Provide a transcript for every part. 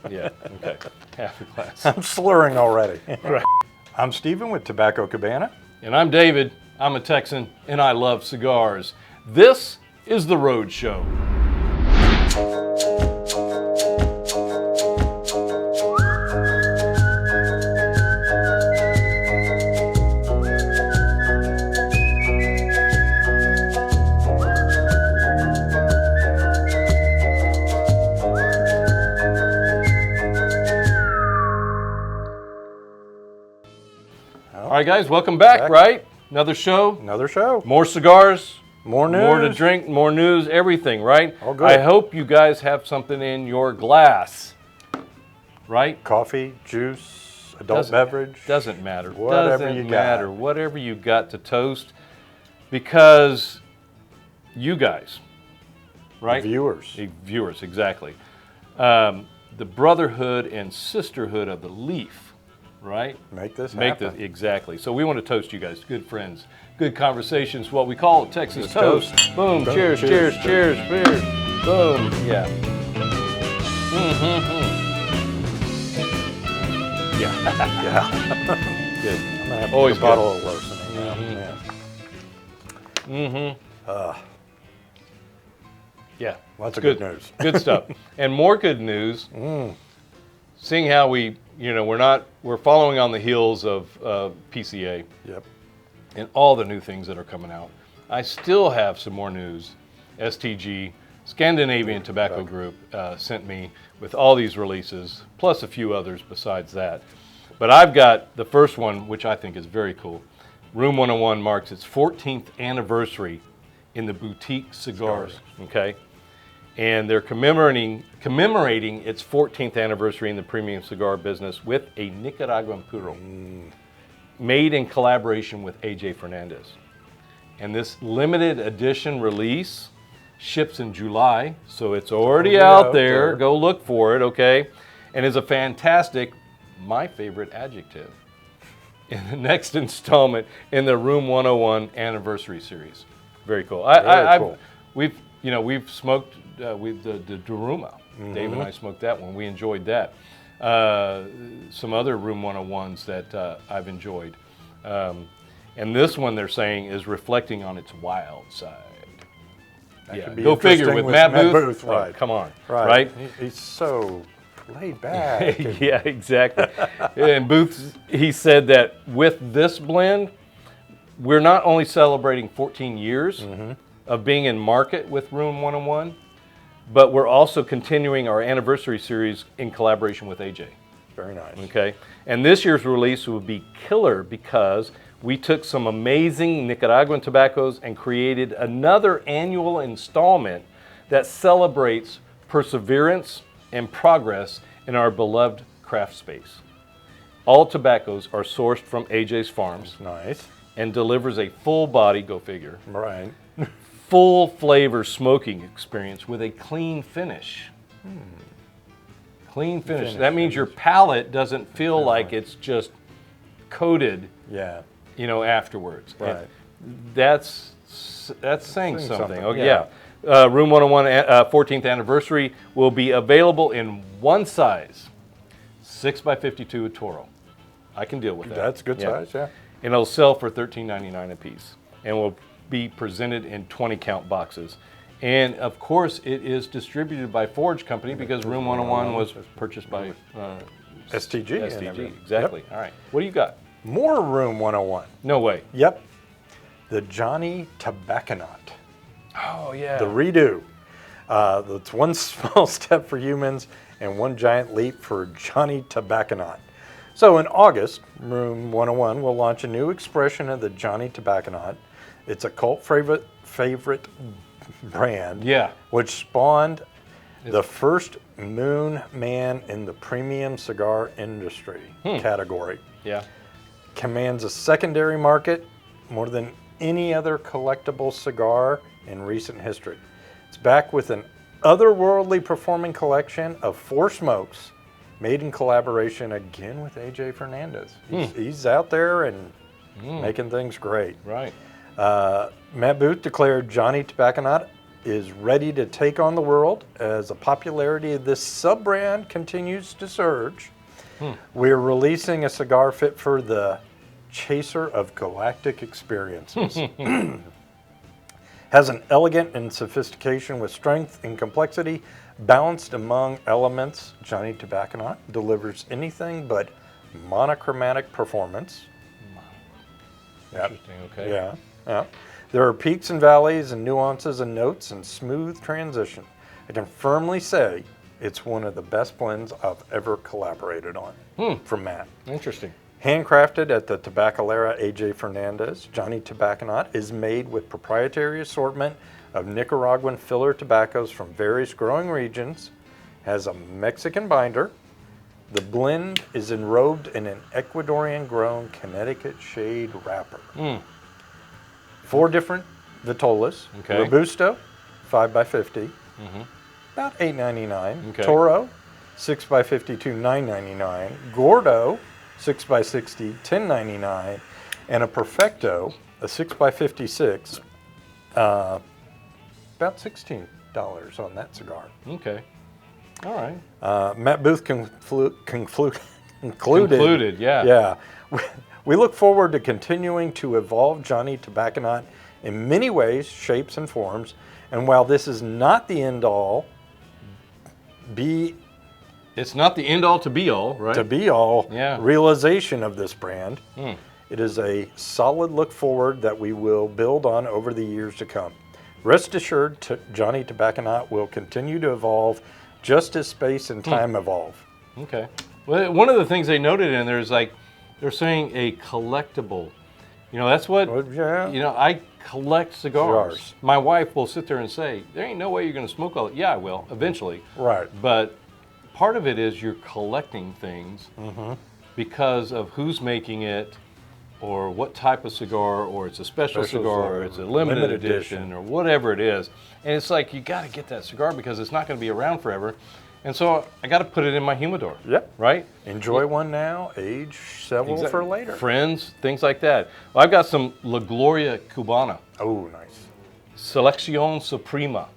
Yeah, okay. Half a glass. I'm slurring already. Right. I'm Stephen with Tobacco Cabana. And I'm David. I'm a Texan, and I love cigars. This is the Roadshow. All right, guys, welcome back, right? Another show. Another show. More cigars. More news. More to drink, more news, everything, right? All good. I hope you guys have something in your glass, right? Coffee, juice, adult beverage. Doesn't matter. Whatever Doesn't you matter. got. Whatever you got to toast, because you guys, right? Viewers. The viewers, exactly. The brotherhood and sisterhood of the leaf, right? Make this Make happen. this, exactly. So we want to toast you guys, good friends, good conversations, what we call Texas Just toast. toast. Boom, Boom, cheers, cheers, cheers, cheers, cheers. Boom, yeah. Yeah, Yeah. good. I'm gonna have Always a bottle of Larceny. Yeah, Lots of good news. Good stuff. And more good news, seeing how we're following on the heels of PCA Yep. and all the new things that are coming out. I still have some more news. STG, Scandinavian Tobacco Group, sent me with all these releases, plus a few others besides that. But I've got the first one, which I think is very cool. Room 101 marks its 14th anniversary in the boutique cigars, okay? And they're commemorating its 14th anniversary in the premium cigar business with a Nicaraguan Puro, made in collaboration with AJ Fernandez. And this limited edition release ships in July, so it's already out there. Go look for it, okay? And is a fantastic, my favorite adjective, in the next installment in the Room 101 Anniversary Series. Very cool. Cool. We've smoked the Duruma. Dave and I smoked that one. We enjoyed that. Some other Room 101s that I've enjoyed. And this one, they're saying, is reflecting on its wild side. That could be Go figure interesting with Matt Booth. Booth, Oh, right. come on, Right. He's so laid back. Yeah, exactly. And Booth, he said that with this blend, we're not only celebrating 14 years of being in market with Room 101, but we're also continuing our anniversary series in collaboration with AJ. Very nice. Okay, and this year's release will be killer because we took some amazing Nicaraguan tobaccos and created another annual installment that celebrates perseverance and progress in our beloved craft space. All tobaccos are sourced from AJ's farms Nice. and delivers a full body, go figure, Right. full flavor smoking experience with a clean finish. Clean finish. That means your palate doesn't feel like it's just coated, Yeah. afterwards. Right. And that's saying something. Okay, yeah. yeah. Room 101 14th anniversary will be available in one size, 6x52 Toro. I can deal with that. That's good size, yeah. And it'll sell for $13.99 a piece, and will be presented in 20-count boxes. And of course, it is distributed by Forge Company because Room 101 was purchased by STG. and STG. everything. Exactly. Yep. All right. What do you got? More Room 101. No way. Yep. The Johnny Tobacconaut. Oh yeah. The redo. That's one small step for humans and one giant leap for Johnny Tobacconaut. So in August, Room 101 will launch a new expression of the Johnny Tobacconaut. It's a cult favorite brand, Yeah. which spawned the first moon man in the premium cigar industry category. Yeah. Commands a secondary market more than any other collectible cigar in recent history. It's back with an otherworldly performing collection of 4 smokes made in collaboration again with AJ Fernandez. He's out there and making things great. Right. Matt Booth declared Johnny Tobacconaut is ready to take on the world as the popularity of this sub-brand continues to surge. We're releasing a cigar fit for the chaser of galactic experiences. Has an elegant and sophistication with strength and complexity balanced among elements. Johnny Tobacco delivers anything but monochromatic performance. Interesting, okay. Yeah, yeah. There are peaks and valleys and nuances and notes and smooth transition. I can firmly say it's one of the best blends I've ever collaborated on from Matt. Interesting. Handcrafted at the Tabacalera AJ Fernandez, Johnny Tobacco is made with proprietary assortment of Nicaraguan filler tobaccos from various growing regions, has a Mexican binder. The blend is enrobed in an Ecuadorian-grown Connecticut shade wrapper. 4 different Vitolas. Okay. Robusto, 5x50, about $8.99. Okay. Toro, 6x52, $9.99. Gordo, 6x60, $10.99. And a Perfecto, a 6x56, about $16 on that cigar. Okay. All right. Matt Booth concluded. Yeah. Yeah. We look forward to continuing to evolve Johnny Tobacco in many ways, shapes, and forms. And while this is not the end all, It's not the end all to be all, right? to be all Yeah. realization of this brand, it is a solid look forward that we will build on over the years to come. Rest assured, Johnny Tobacco will continue to evolve just as space and time evolve. Okay. Well, one of the things they noted in there is like, they're saying a collectible. You know, that's what, Yeah. you know, I collect cigars. Cigars. My wife will sit there and say, there ain't no way you're going to smoke all that. Yeah, I will, eventually. Right. But part of it is you're collecting things because of who's making it, or what type of cigar, or it's a special cigar, or it's a limited edition, or whatever it is. And it's like, you got to get that cigar because it's not going to be around forever. And so I got to put it in my humidor. Yep. Right? Enjoy one now, age several for later. Friends, things like that. Well, I've got some La Gloria Cubana. Oh, nice. Selección Suprema.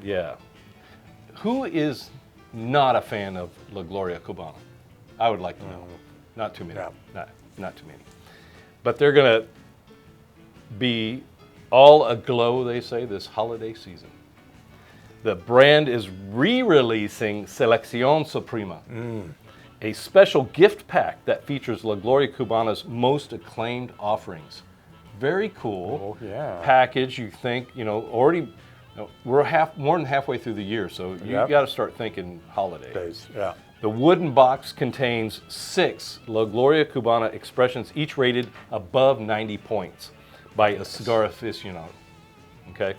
Yeah. Who is not a fan of La Gloria Cubana? I would like to know. Not too many. No. Not too many. But they're going to be all aglow, they say, this holiday season. The brand is re-releasing Selección Suprema, a special gift pack that features La Gloria Cubana's most acclaimed offerings. Very cool package. You think, you know, already, we're more than halfway through the year, so you got to start thinking holidays. Yeah. The wooden box contains 6 La Gloria Cubana expressions, each rated above 90 points by a cigar aficionado. Okay.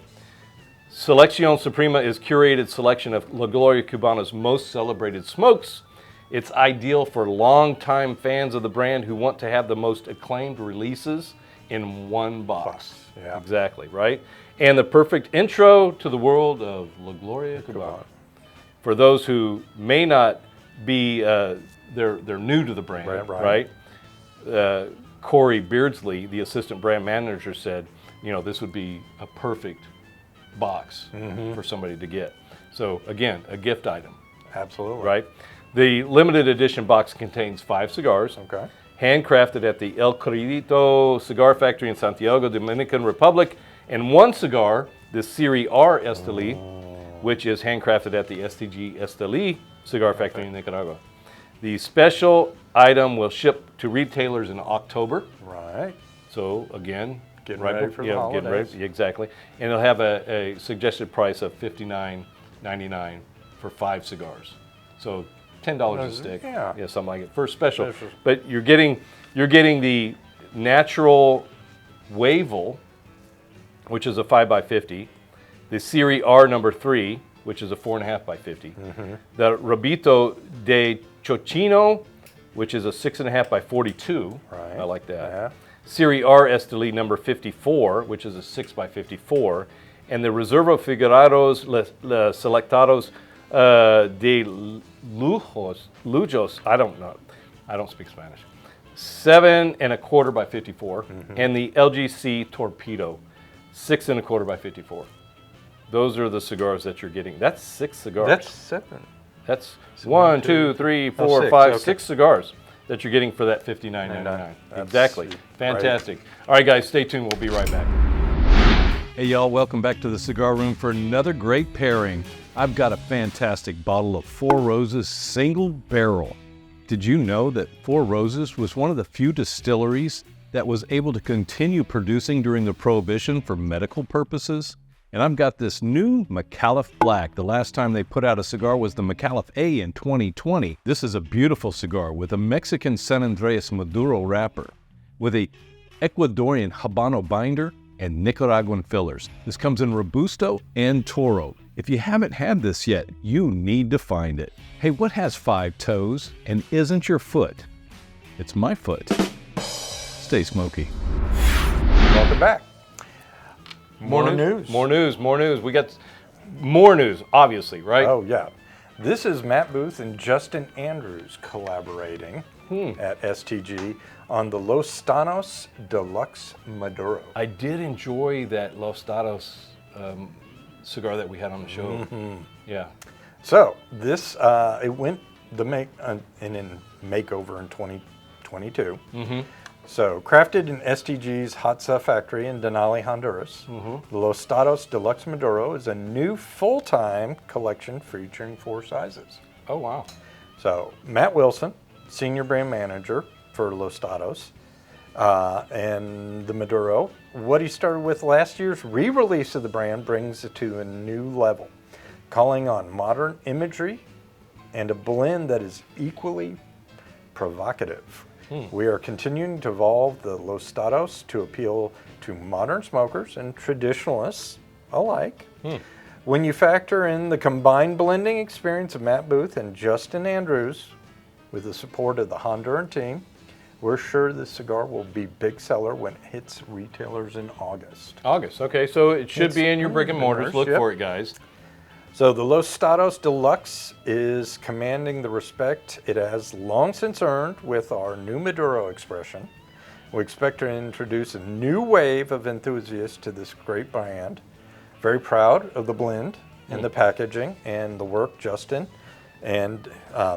Selección Suprema is curated selection of La Gloria Cubana's most celebrated smokes. It's ideal for longtime fans of the brand who want to have the most acclaimed releases in one box. Yeah. Exactly, right? And the perfect intro to the world of La Gloria Cubana. For those who may not be, they're new to the brand, right? Corey Beardsley, the assistant brand manager, said, you know, this would be a perfect box for somebody to get. So again, a gift item. Absolutely. Right? The limited edition box contains 5 cigars. Okay. Handcrafted at the El Corridito Cigar Factory in Santiago, Dominican Republic, and 1 cigar, the Serie R Esteli, which is handcrafted at the STG Esteli Cigar Factory in Nicaragua. The special item will ship to retailers in October. Right. So again, Getting ready for the holidays. Getting ready, exactly. And it'll have a suggested price of $59.99 for 5 cigars. So $10 a stick. Yeah. Something like it for special. But you're getting the natural Wavel, which is a 5x50, the Serie R number 3, which is a 4.5x50, the Rabito de Chochino, which is a 6.5x42. Right. I like that. Yeah. Serie R Esteli number 54, which is a 6x54, and the Reserva Figurados Selectados de Lujos, I don't know, I don't speak Spanish, 7.25 by 54, and the LGC Torpedo, 6.25 by 54. those are the cigars that you're getting. That's 6 cigars. That's 7. That's So 1, 2, 3, 4, 6, 5, okay. 6 cigars that you're getting for that $59.99. That's Exactly. right. Fantastic. All right, guys, stay tuned. We'll be right back. Hey y'all, welcome back to the Cigar Room for another great pairing. I've got a fantastic bottle of Four Roses Single Barrel. Did you know that Four Roses was one of the few distilleries that was able to continue producing during the Prohibition for medical purposes? And I've got this new McAuliffe Black. The last time they put out a cigar was the McAuliffe A in 2020. This is a beautiful cigar with a Mexican San Andreas Maduro wrapper, with a Ecuadorian Habano binder and Nicaraguan fillers. This comes in Robusto and Toro. If you haven't had this yet, you need to find it. Hey, what has 5 toes and isn't your foot? It's my foot. Stay smoky. Welcome back. More news. We got more news, obviously, right? Oh, yeah. This is Matt Booth and Justin Andrews collaborating at STG on the Los Stanos Deluxe Maduro. I did enjoy that Los Dados cigar that we had on the show. Yeah. So this, it went in makeover in 2022. So crafted in STG's Hot Stuff factory in Denali, Honduras, Los Stados Deluxe Maduro is a new full-time collection featuring 4 sizes. Oh, wow. So Matt Wilson, senior brand manager for Los Stados, and the Maduro. What he started with last year's re-release of the brand brings it to a new level, calling on modern imagery and a blend that is equally provocative. We are continuing to evolve the Los Stados to appeal to modern smokers and traditionalists alike. When you factor in the combined blending experience of Matt Booth and Justin Andrews with the support of the Honduran team, we're sure this cigar will be big seller when it hits retailers in August. Okay, so it should be in your brick and mortars. Look for it, guys. So the Los Stados Deluxe is commanding the respect it has long since earned with our new Maduro expression. We expect to introduce a new wave of enthusiasts to this great brand. Very proud of the blend and the packaging and the work Justin and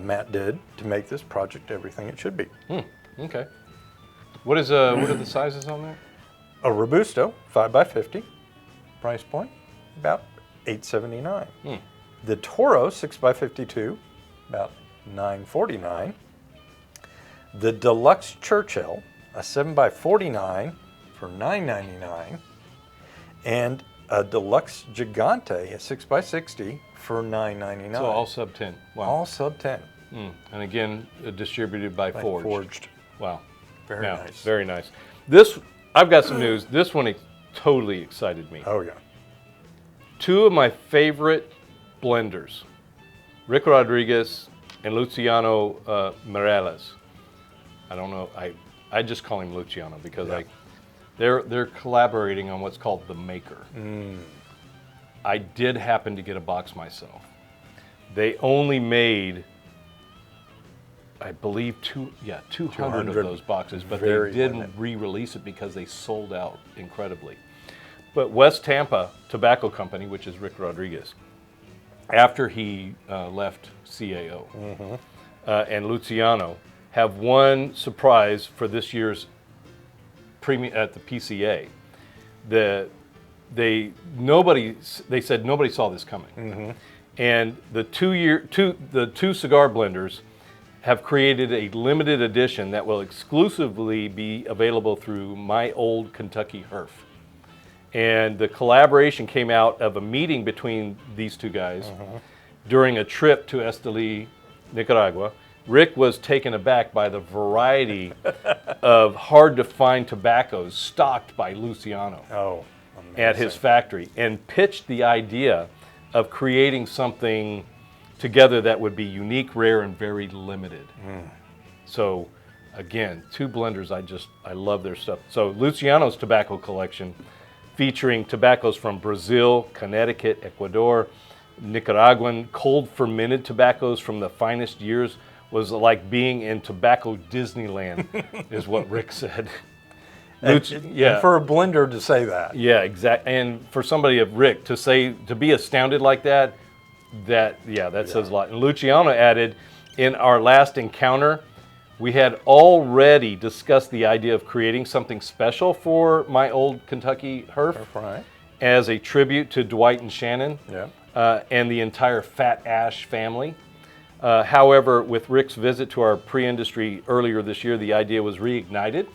Matt did to make this project everything it should be. Okay. What are the sizes on there? A Robusto 5x50, price point about $879. The Toro 6x52, about $949. The Deluxe Churchill, a 7x49 for $999. And a Deluxe Gigante, a 6x60 for $999. So all sub 10. Wow. All sub 10. And again, distributed by Forged. Forged. Wow. Very nice. Very nice. This, I've got some news. This one totally excited me. Oh, yeah. 2 of my favorite blenders, Rick Rodriguez and Luciano Mireles. I don't know, I just call him Luciano because they're collaborating on what's called the Maker. I did happen to get a box myself. They only made, I believe, 200 of those boxes, but they didn't re-release it because they sold out incredibly. But West Tampa Tobacco Company, which is Rick Rodriguez, after he left CAO, and Luciano have one surprise for this year's premium at the PCA. They said nobody saw this coming, and the two cigar blenders have created a limited edition that will exclusively be available through My Old Kentucky Herf. And the collaboration came out of a meeting between these 2 guys during a trip to Esteli, Nicaragua. Rick was taken aback by the variety of hard-to-find tobaccos stocked by Luciano at his factory, and pitched the idea of creating something together that would be unique, rare, and very limited. So, again, 2 blenders, I love their stuff. So Luciano's tobacco collection, featuring tobaccos from Brazil, Connecticut, Ecuador, Nicaraguan, cold fermented tobaccos from the finest years, was like being in tobacco Disneyland, is what Rick said. And for a blender to say that. Yeah, exactly. And for somebody of Rick to be astounded like that says a lot. And Luciano added, in our last encounter, we had already discussed the idea of creating something special for my old Kentucky Herf Right. as a tribute to Dwight and Shannon and the entire Fat Ash family. However, with Rick's visit to our pre-industry earlier this year, the idea was reignited,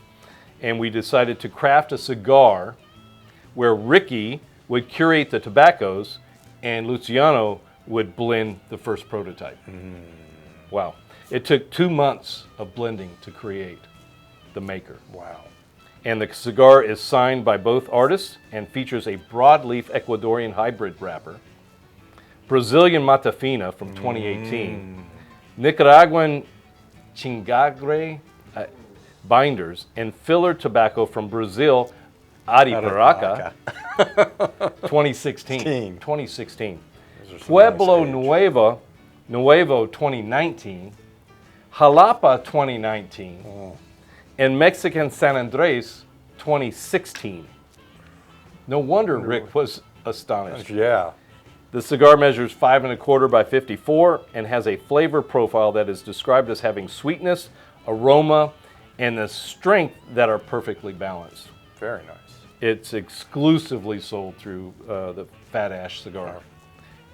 and we decided to craft a cigar where Ricky would curate the tobaccos and Luciano would blend the first prototype. Wow. It took 2 months of blending to create the maker. Wow. And the cigar is signed by both artists and features a broadleaf Ecuadorian hybrid wrapper, Brazilian Matafina from 2018, Nicaraguan Chingagre binders, and filler tobacco from Brazil, Aripiraca, 2016. 2016. Pueblo Nuevo 2019, Jalapa 2019, and Mexican San Andres 2016. No wonder Rick was astonished. Yeah. The cigar measures 5 1/4 by 54 and has a flavor profile that is described as having sweetness, aroma, and the strength that are perfectly balanced. Very nice. It's exclusively sold through the Fat Ash cigar.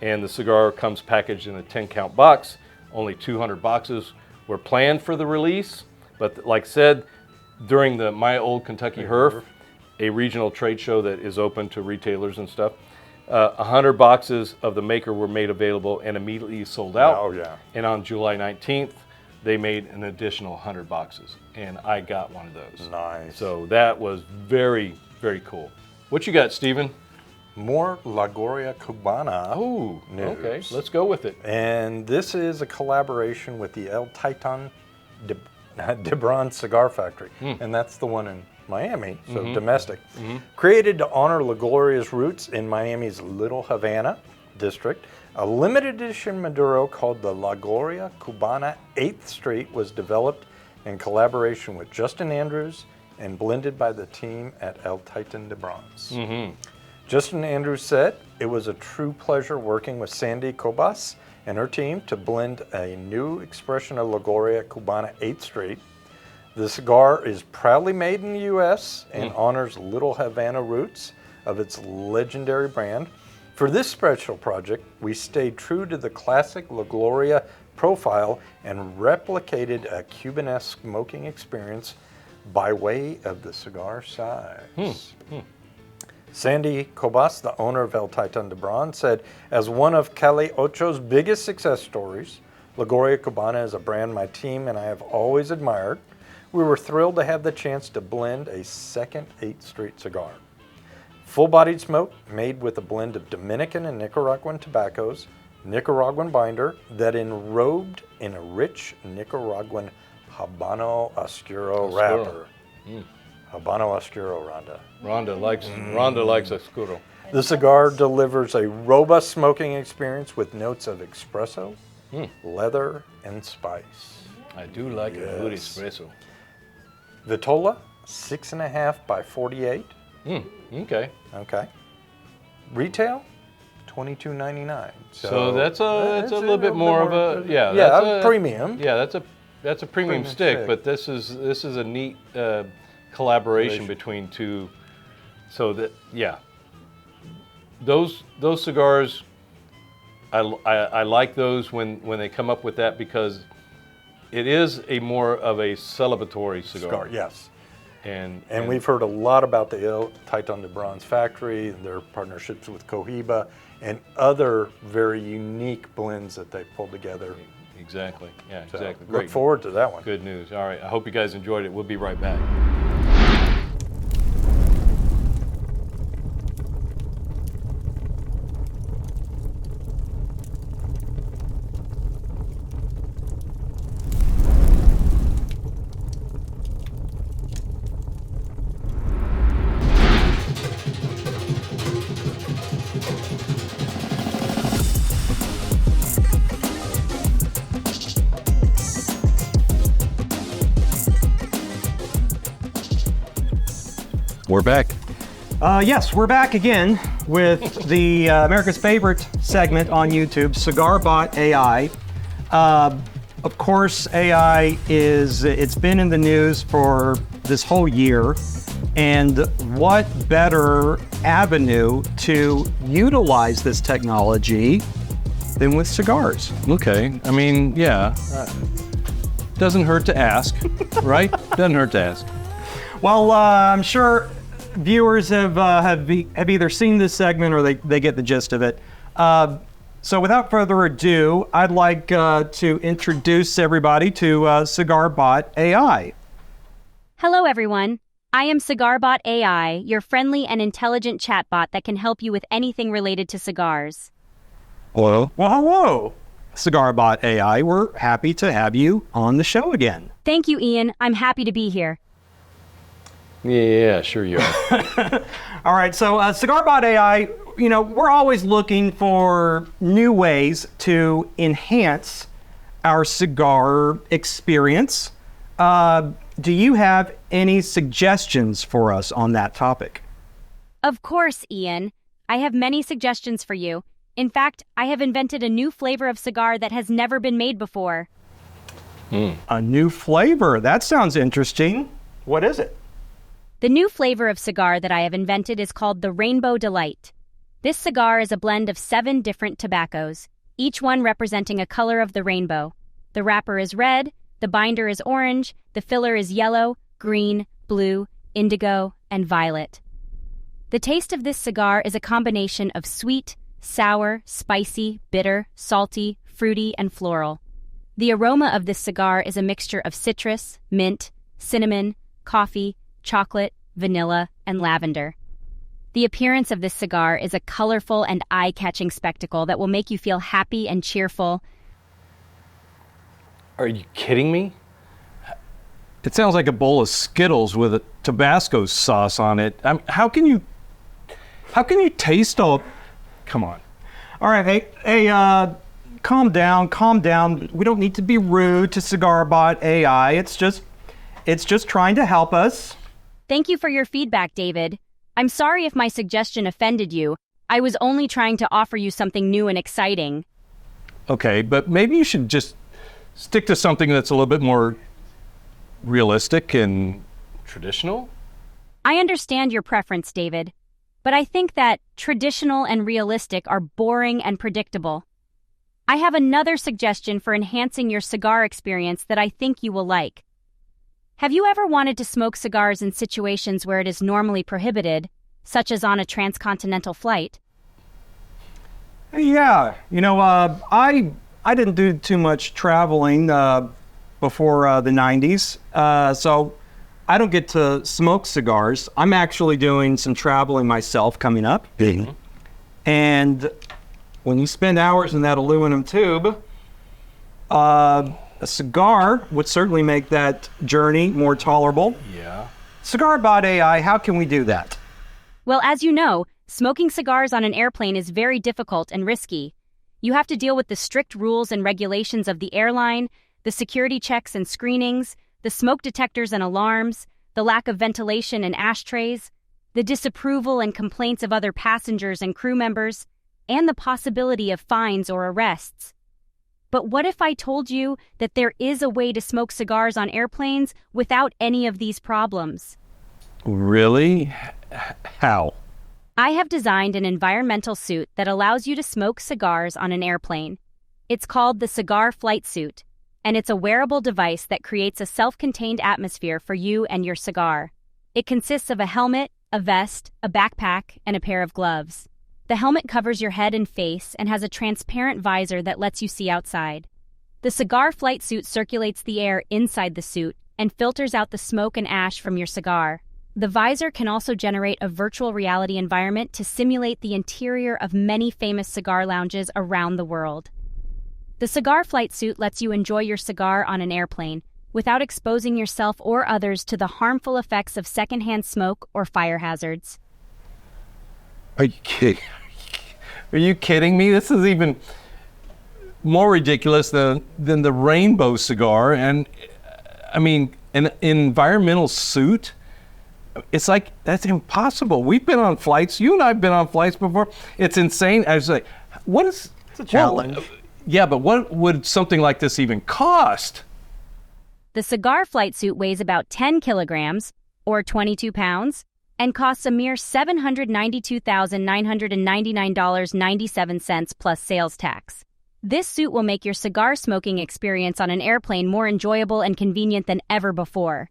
And the cigar comes packaged in a 10-count box. Only 200 boxes were planned for the release. But like I said, during the My Old Kentucky Herf, a regional trade show that is open to retailers and stuff, 100 boxes of the maker were made available and immediately sold out. Oh, yeah. And on July 19th, they made an additional 100 boxes. And I got one of those. Nice. So that was very, very cool. What you got, Steven? More La Gloria Cubana. Oh, news. okay. Let's go with it. And this is a collaboration with the El Titan de Bron Cigar Factory. And that's the one in Miami, so domestic. Created to honor La Gloria's roots in Miami's Little Havana district, a limited edition Maduro called the La Gloria Cubana 8th Street was developed in collaboration with Justin Andrews and blended by the team at El Titan de Bronze. Justin Andrews said, "It was a true pleasure working with Sandy Cobas and her team to blend a new expression of La Gloria Cubana 8th Street. The cigar is proudly made in the U.S. and honors Little Havana roots of its legendary brand. For this special project, we stayed true to the classic La Gloria profile and replicated a Cubanesque smoking experience by way of the cigar size." Sandy Cobas, the owner of El Titan de Bron, said, "As one of Cali Ocho's biggest success stories, La Gloria Cubana is a brand my team and I have always admired. We were thrilled to have the chance to blend a second 8th Street cigar. Full-bodied smoke made with a blend of Dominican and Nicaraguan tobaccos, Nicaraguan binder that enrobed in a rich Nicaraguan Habano Oscuro wrapper." Habano Oscuro, Rhonda. Rhonda likes Oscuro. The cigar delivers a robust smoking experience with notes of espresso, leather, and spice. I do like a good espresso. Vitola, 6.5 by 48. Okay. Okay. Retail, $22.99. So that's a little bit more of a premium. Yeah, that's a premium stick, but this is a neat collaboration between two. So that those cigars, I like those when they come up with that because it is a more of a celebratory cigar. Yes. And we've heard a lot about the El Titan de Bronze factory, their partnerships with Cohiba, and other very unique blends that they pulled together. Exactly. Yeah, So exactly. look forward to that one. Good news. All right. I hope you guys enjoyed it. We'll be right back. We're back. Yes, we're back again with the America's favorite segment on YouTube, Cigar Bot AI. Of course, AI it's been in the news for this whole year. And what better avenue to utilize this technology than with cigars? Okay, I mean, yeah. Doesn't hurt to ask, right? Doesn't hurt to ask. Well, I'm sure viewers have either seen this segment or they get the gist of it. So without further ado, I'd like to introduce everybody to Cigar Bot AI. Hello, everyone. I am Cigar Bot AI, your friendly and intelligent chatbot that can help you with anything related to cigars. Hello? Well, hello, Cigar Bot AI. We're happy to have you on the show again. Thank you, Ian. I'm happy to be here. Yeah, sure you are. All right, so Cigar Bot AI, we're always looking for new ways to enhance our cigar experience. Do you have any suggestions for us on that topic? Of course, Ian. I have many suggestions for you. In fact, I have invented a new flavor of cigar that has never been made before. A new flavor? That sounds interesting. What is it? The new flavor of cigar that I have invented is called the Rainbow Delight. This cigar is a blend of 7 different tobaccos, each one representing a color of the rainbow. The wrapper is red, the binder is orange, the filler is yellow, green, blue, indigo, and violet. The taste of this cigar is a combination of sweet, sour, spicy, bitter, salty, fruity, and floral. The aroma of this cigar is a mixture of citrus, mint, cinnamon, coffee, chocolate, vanilla, and lavender. The appearance of this cigar is a colorful and eye-catching spectacle that will make you feel happy and cheerful. Are you kidding me? It sounds like a bowl of Skittles with a Tabasco sauce on it. How can you taste all? Come on. All right, hey, calm down. We don't need to be rude to Cigar Bot AI. It's just trying to help us. Thank you for your feedback, David. I'm sorry if my suggestion offended you. I was only trying to offer you something new and exciting. Okay, but maybe you should just stick to something that's a little bit more realistic and Traditional? I understand your preference, David, but I think that traditional and realistic are boring and predictable. I have another suggestion for enhancing your cigar experience that I think you will like. Have you ever wanted to smoke cigars in situations where it is normally prohibited, such as on a transcontinental flight? Yeah, I didn't do too much traveling before the 90s, so I don't get to smoke cigars. I'm actually doing some traveling myself coming up. Mm-hmm. And when you spend hours in that aluminum tube, a cigar would certainly make that journey more tolerable. Yeah. Cigar Bot AI, how can we do that? Well, as you know, smoking cigars on an airplane is very difficult and risky. You have to deal with the strict rules and regulations of the airline, the security checks and screenings, the smoke detectors and alarms, the lack of ventilation and ashtrays, the disapproval and complaints of other passengers and crew members, and the possibility of fines or arrests. But what if I told you that there is a way to smoke cigars on airplanes without any of these problems? really? How? I have designed an environmental suit that allows you to smoke cigars on an airplane. It's called the Cigar Flight Suit, and it's a wearable device that creates a self-contained atmosphere for you and your cigar. It consists of a helmet, a vest, a backpack, and a pair of gloves. The helmet covers your head and face and has a transparent visor that lets you see outside. The Cigar Flight Suit circulates the air inside the suit and filters out the smoke and ash from your cigar. The visor can also generate a virtual reality environment to simulate the interior of many famous cigar lounges around the world. The Cigar Flight Suit lets you enjoy your cigar on an airplane without exposing yourself or others to the harmful effects of secondhand smoke or fire hazards. Are you kidding? Are you kidding me? This is even more ridiculous than the rainbow cigar. And I mean, an environmental suit? It's like, that's impossible. We've been on flights. You and I have been on flights before. It's insane. I was like, what is... It's a challenge. Yeah, but what would something like this even cost? The cigar flight suit weighs about 10 kilograms, or 22 pounds, and costs a mere $792,999.97 plus sales tax. This suit will make your cigar smoking experience on an airplane more enjoyable and convenient than ever before.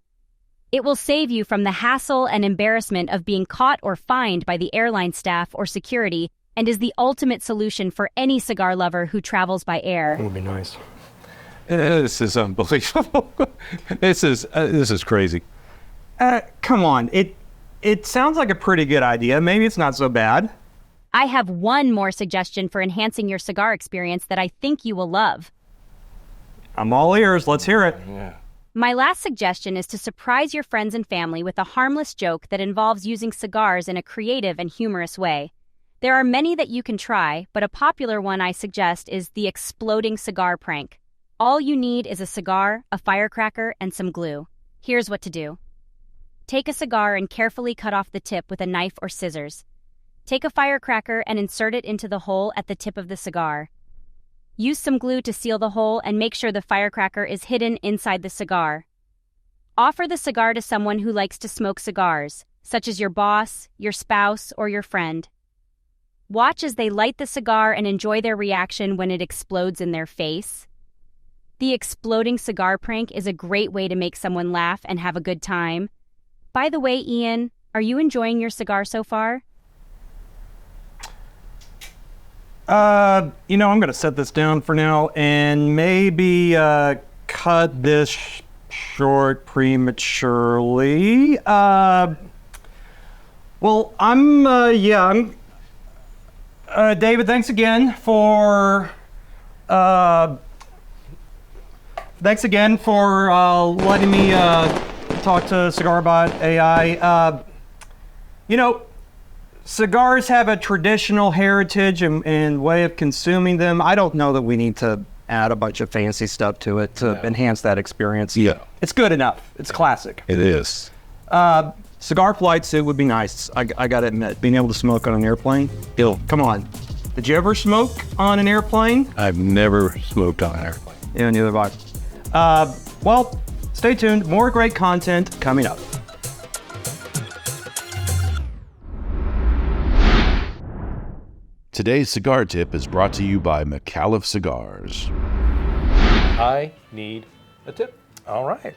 It will save you from the hassle and embarrassment of being caught or fined by the airline staff or security, and is the ultimate solution for any cigar lover who travels by air. That would be nice. This is unbelievable. This is crazy. Come on, it sounds like a pretty good idea. Maybe it's not so bad. I have one more suggestion for enhancing your cigar experience that I think you will love. I'm all ears. Let's hear it. Yeah. My last suggestion is to surprise your friends and family with a harmless joke that involves using cigars in a creative and humorous way. There are many that you can try, but a popular one I suggest is the exploding cigar prank. All you need is a cigar, a firecracker, and some glue. Here's what to do. Take a cigar and carefully cut off the tip with a knife or scissors. Take a firecracker and insert it into the hole at the tip of the cigar. Use some glue to seal the hole and make sure the firecracker is hidden inside the cigar. Offer the cigar to someone who likes to smoke cigars, such as your boss, your spouse, or your friend. Watch as they light the cigar and enjoy their reaction when it explodes in their face. The exploding cigar prank is a great way to make someone laugh and have a good time. By the way, Ian, are you enjoying your cigar so far? I'm going to set this down for now and maybe cut this short prematurely. David, thanks again for letting me talk to Cigar Bot AI. Cigars have a traditional heritage and way of consuming them. I don't know that we need to add a bunch of fancy stuff to it to enhance that experience. Yeah. It's good enough. It's classic. It is. Cigar flight suit would be nice. I got to admit, being able to smoke on an airplane. Come on. Did you ever smoke on an airplane? I've never smoked on an airplane. Yeah, neither have I. Well, stay tuned. More great content coming up. Today's Cigar Tip is brought to you by McAuliffe Cigars. I need a tip. All right.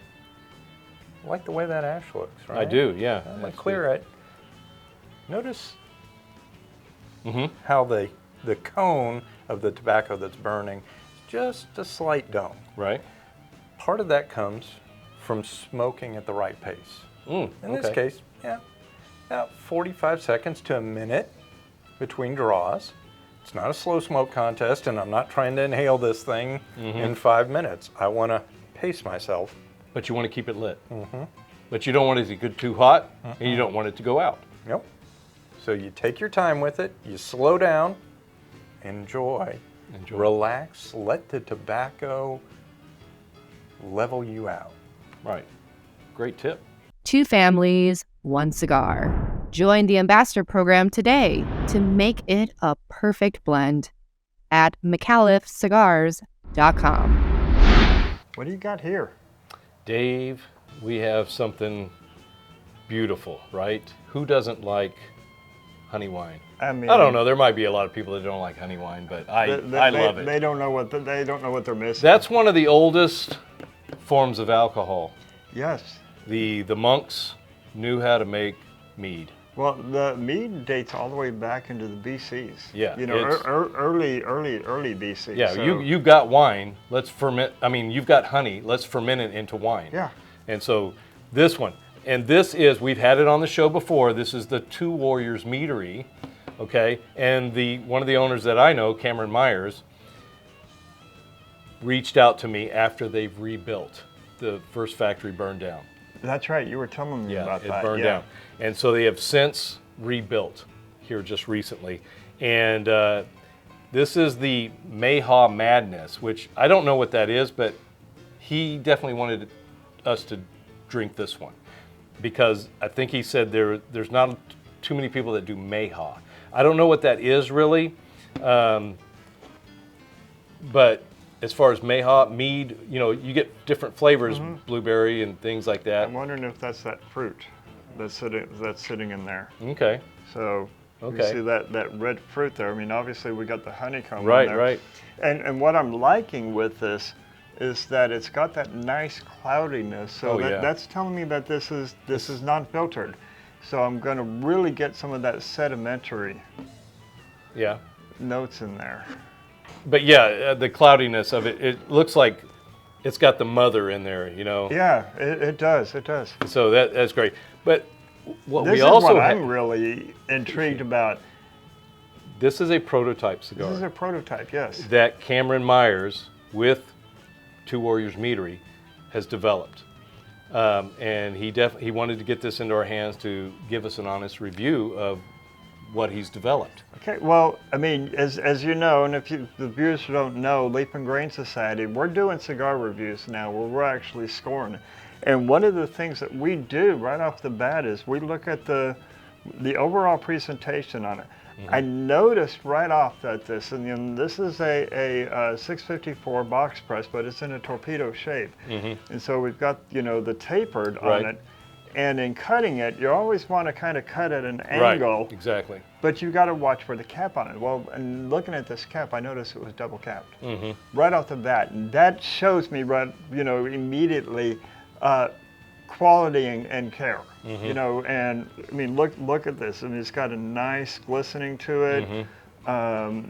I like the way that ash looks, right? I do, yeah. I'm going to clear it. Notice how the cone of the tobacco that's burning is just a slight dome. Right. Part of that comes from smoking at the right pace. In this case, about 45 seconds to a minute between draws. It's not a slow smoke contest, and I'm not trying to inhale this thing in 5 minutes. I want to pace myself. But you want to keep it lit. But you don't want it to get too hot, and you don't want it to go out. Nope. So you take your time with it, you slow down, enjoy, relax, let the tobacco level you out. Right. Great tip. 2 families, 1 cigar. Join the Ambassador Program today to make it a perfect blend at McAuliffecigars.com. What do you got here? Dave, we have something beautiful, right? Who doesn't like honey wine? I mean, I don't know. There might be a lot of people that don't like honey wine, but I love it. They don't know what they're missing. That's one of the oldest forms of alcohol. Yes. The monks knew how to make mead. Well, the mead dates all the way back into the BCs. Yeah, You know, early BC. Yeah, so, you've got wine. Let's ferment. I mean, you've got honey. Let's ferment it into wine. Yeah. And so this one, and this is, we've had it on the show before. This is the Two Warriors Meadery, okay? And one of the owners that I know, Cameron Myers, reached out to me after they've rebuilt. The first factory burned down. That's right. You were telling me about that. Yeah, it burned down. And so they have since rebuilt here just recently. And this is the Mayhaw Madness, which I don't know what that is, but he definitely wanted us to drink this one. because I think he said there's not too many people that do Mayhaw. I don't know what that is really, but as far as Mayhaw, Mead, you know, you get different flavors, blueberry and things like that. I'm wondering if that's that fruit that's sitting in there. Okay. So you see that red fruit there. I mean, obviously we got the honeycomb in there. Right. And what I'm liking with this is that it's got that nice cloudiness. So that's telling me that this is non-filtered. So I'm going to really get some of that sedimentary notes in there. But yeah, the cloudiness of it, it looks like it's got the mother in there, you know. Yeah, it does. It does. So that's great. But what this we is also what I'm really intrigued about. This is a prototype cigar. This is a prototype, yes. That Cameron Myers with Two Warriors Meadery has developed. And he wanted to get this into our hands to give us an honest review of what he's developed. Okay, well, I mean, as you know, and if the viewers who don't know, Leap and Grain Society, we're doing cigar reviews now where we're actually scoring. And one of the things that we do right off the bat is we look at the overall presentation on it. I noticed right off that this is a 654 box press, but it's in a torpedo shape. And so we've got, you know, the tapered on it. And in cutting it, you always want to kind of cut at an angle. Right, exactly. But you got to watch for the cap on it. Well, and looking at this cap, I noticed it was double capped right off the bat, and that shows me immediately quality and care. You know, and I mean, look at this. I mean, it's got a nice glistening to it.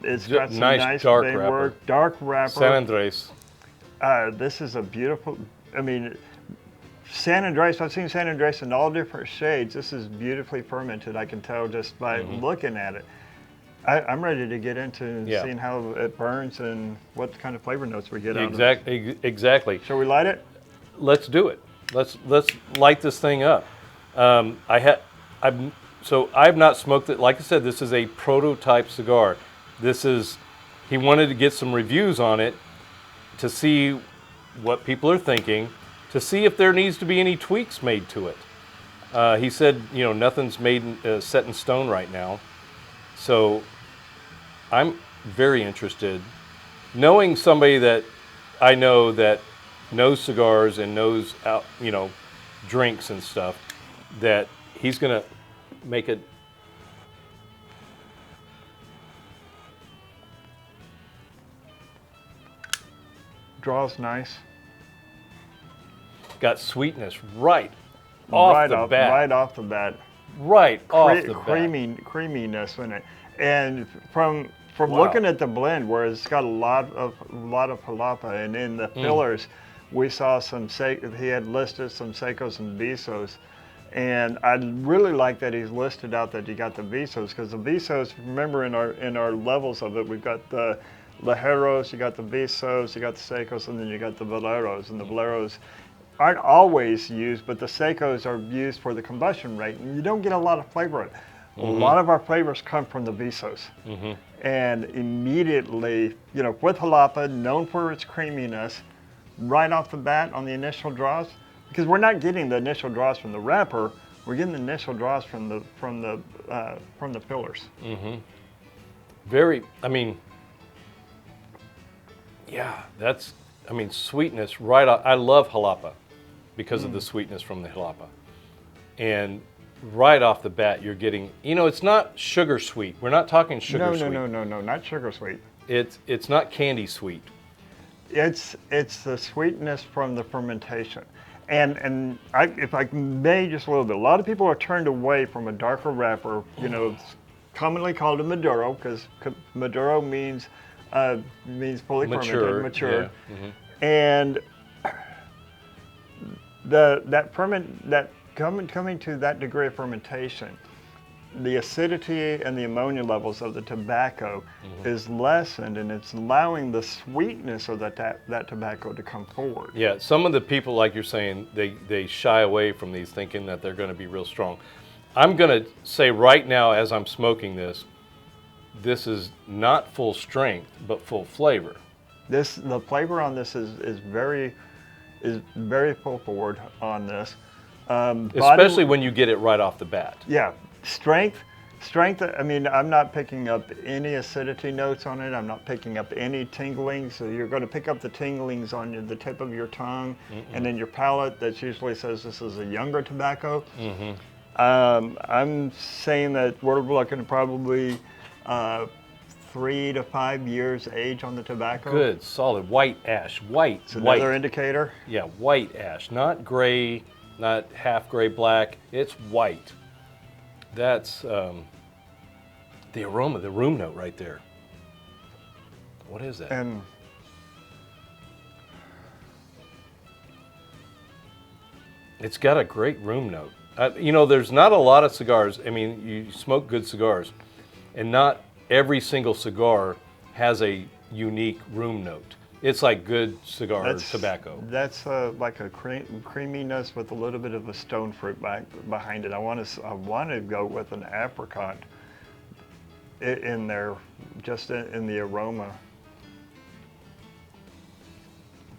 It's got some nice dark vein wrapper. work, dark wrapper. San Andres. This is a beautiful. I mean, San Andres, I've seen San Andres in all different shades. This is beautifully fermented, I can tell just by looking at it. I'm ready to get into seeing how it burns and what kind of flavor notes we get out of it. Exactly. Shall we light it? Let's do it. Let's light this thing up. I've not smoked it. Like I said, this is a prototype cigar. He wanted to get some reviews on it to see what people are thinking, to see if there needs to be any tweaks made to it. He said, you know, nothing's set in stone right now. So I'm very interested. Knowing somebody that I know that knows cigars and knows, you know, drinks and stuff, that he's going to make it. Draws nice. Got sweetness right off the bat. Right off the bat. Right off the bat. Creaminess in it. And from looking at the blend, where it's got a lot of jalapa, and in the fillers, we saw he had listed some secos and visos. And I really like that he's listed out that you got the visos, because the visos, remember in our levels of it, we've got the ligeros, you got the visos, you got the secos, and then you got the veleros. And the veleros aren't always used, but the secos are used for the combustion rate, and you don't get a lot of flavor in it. A lot of our flavors come from the visos. And immediately, you know, with jalapa, known for its creaminess, right off the bat on the initial draws, because we're not getting the initial draws from the wrapper, we're getting the initial draws from the fillers. Very, I mean, yeah, sweetness right off. I love jalapa because of the sweetness from the jalapa. And right off the bat, you're getting, you know, it's not sugar sweet. We're not talking sugar sweet. No, not sugar sweet. It's not candy sweet. It's the sweetness from the fermentation. And if I may just a little bit, a lot of people are turned away from a darker wrapper, you know, it's commonly called a Maduro, because Maduro means fully fermented, mature. Yeah. And coming to that degree of fermentation, the acidity and the ammonia levels of the tobacco is lessened, and it's allowing the sweetness of that tobacco to come forward. Yeah, some of the people, like you're saying, they shy away from these thinking that they're going to be real strong. I'm going to say right now, as I'm smoking this is not full strength, but full flavor. The flavor on this is very full forward on this. Especially when you get it right off the bat. Yeah, strength. I mean, I'm not picking up any acidity notes on it. I'm not picking up any tingling. So you're going to pick up the tinglings on the tip of your tongue, and then your palate. That usually says this is a younger tobacco. I'm saying that we're looking at probably 3 to 5 years age on the tobacco. Good, solid white ash. White. It's another indicator. Yeah, white ash, not gray, not half gray black. It's white. That's the aroma, the room note right there. What is that? And it's got a great room note. You know, there's not a lot of cigars. I mean, you smoke good cigars, and not every single cigar has a unique room note. It's like good cigar tobacco. That's like a creaminess with a little bit of a stone fruit behind it. I want to go with an apricot in there, just in the aroma.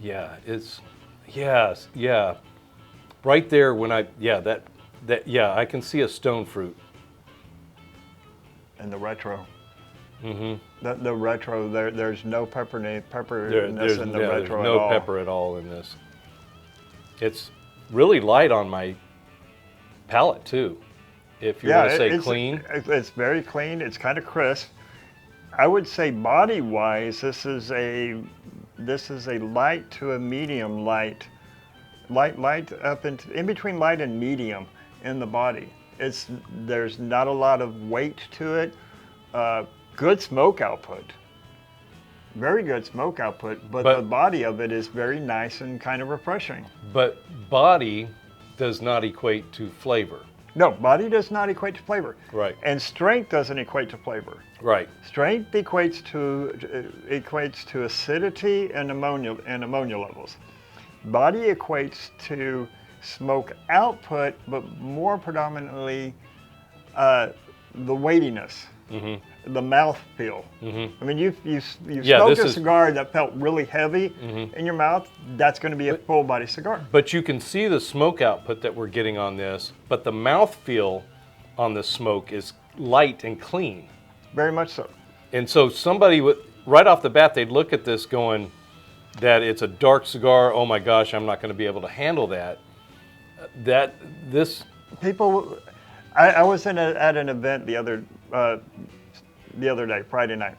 Yeah, yeah. Right there when I I can see a stone fruit. And the retro. The retro, there's no pepperness in the retro there's at no all. pepper at all in this. It's really light on my palate too. If you want to say clean. It's very clean. It's kind of crisp. I would say body-wise, this is a light to a medium light up in between light and medium in the body. There's not a lot of weight to it. Good smoke output. Very good smoke output, but the body of it is very nice and kind of refreshing. But body does not equate to flavor. No, body does not equate to flavor. Right. And strength doesn't equate to flavor. Right. Strength equates to acidity and ammonia levels. Body equates to smoke output, but more predominantly the weightiness, the mouth feel. I mean, you smoked a cigar that felt really heavy in your mouth. That's going to be a full body cigar. But you can see the smoke output that we're getting on this, but the mouth feel on the smoke is light and clean. Very much so. And so somebody right off the bat, they'd look at this going that it's a dark cigar. Oh my gosh, I'm not going to be able to handle that. I was at an event the other day, Friday night,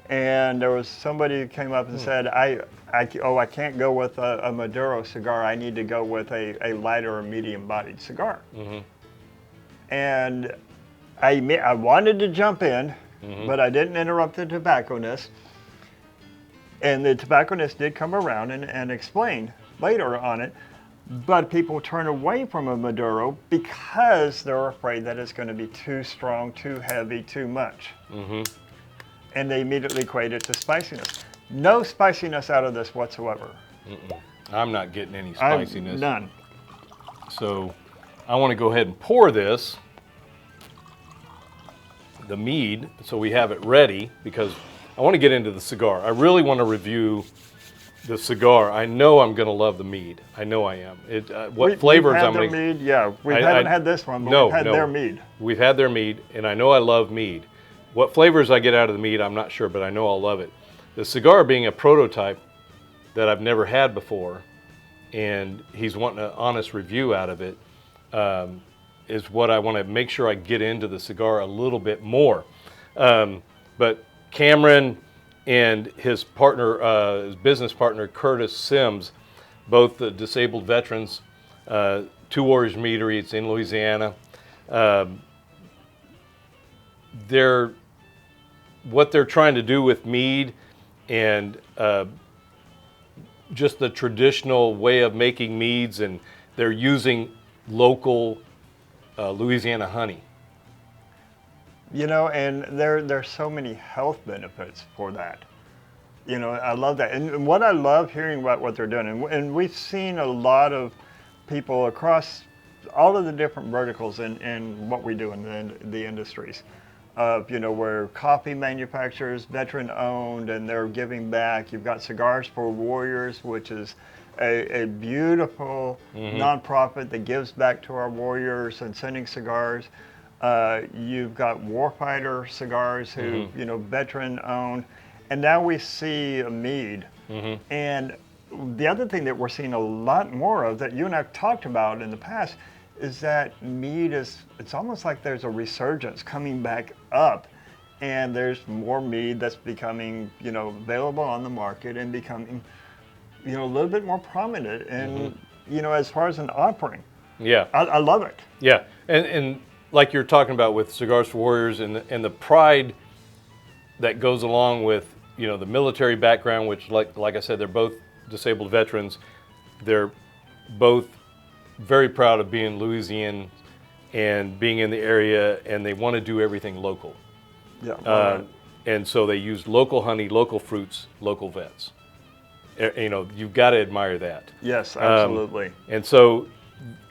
and there was somebody who came up and said, I can't go with a Maduro cigar. I need to go with a lighter or medium-bodied cigar. And I wanted to jump in, but I didn't interrupt the tobacconist. And the tobacconist did come around and explain later on it, but people turn away from a Maduro because they're afraid that it's going to be too strong, too heavy, too much. And they immediately equate it to spiciness. No spiciness out of this whatsoever. I'm not getting any spiciness. None. So I want to go ahead and pour this, the mead, so we have it ready, because I want to get into the cigar. I really want to review the cigar. I know I'm going to love the mead. I know I am. Flavors I'm going to... mead, yeah. We haven't had this one, but we've had their mead. We've had their mead, and I know I love mead. What flavors I get out of the mead, I'm not sure, but I know I'll love it. The cigar being a prototype that I've never had before, and he's wanting an honest review out of it, is what I want to make sure I get into the cigar a little bit more. But Cameron and his partner, his business partner, Curtis Sims, both the disabled veterans, Two Warriors Meadery, it's in Louisiana. What they're trying to do with mead and just the traditional way of making meads, and they're using local Louisiana honey. You know, and there's so many health benefits for that. You know, I love that. And what I love hearing about what they're doing, and we've seen a lot of people across all of the different verticals in what we do in the industries. You know, where coffee manufacturers, veteran owned, and they're giving back. You've got Cigars for Warriors, which is a beautiful nonprofit that gives back to our warriors and sending cigars. You've got Warfighter Cigars, who veteran owned, and now we see a Mead. And the other thing that we're seeing a lot more of that you and I've talked about in the past is that Mead it's almost like there's a resurgence coming back up, and there's more Mead that's becoming, available on the market and becoming, a little bit more prominent and, as far as an offering. Yeah. I love it. Yeah. And like you're talking about with Cigars for Warriors and the pride that goes along with, the military background, which like I said, they're both disabled veterans. They're both very proud of being Louisian and being in the area, and they want to do everything local. Yeah. And so they use local honey, local fruits, local vets. You've got to admire that. Yes, absolutely. And so,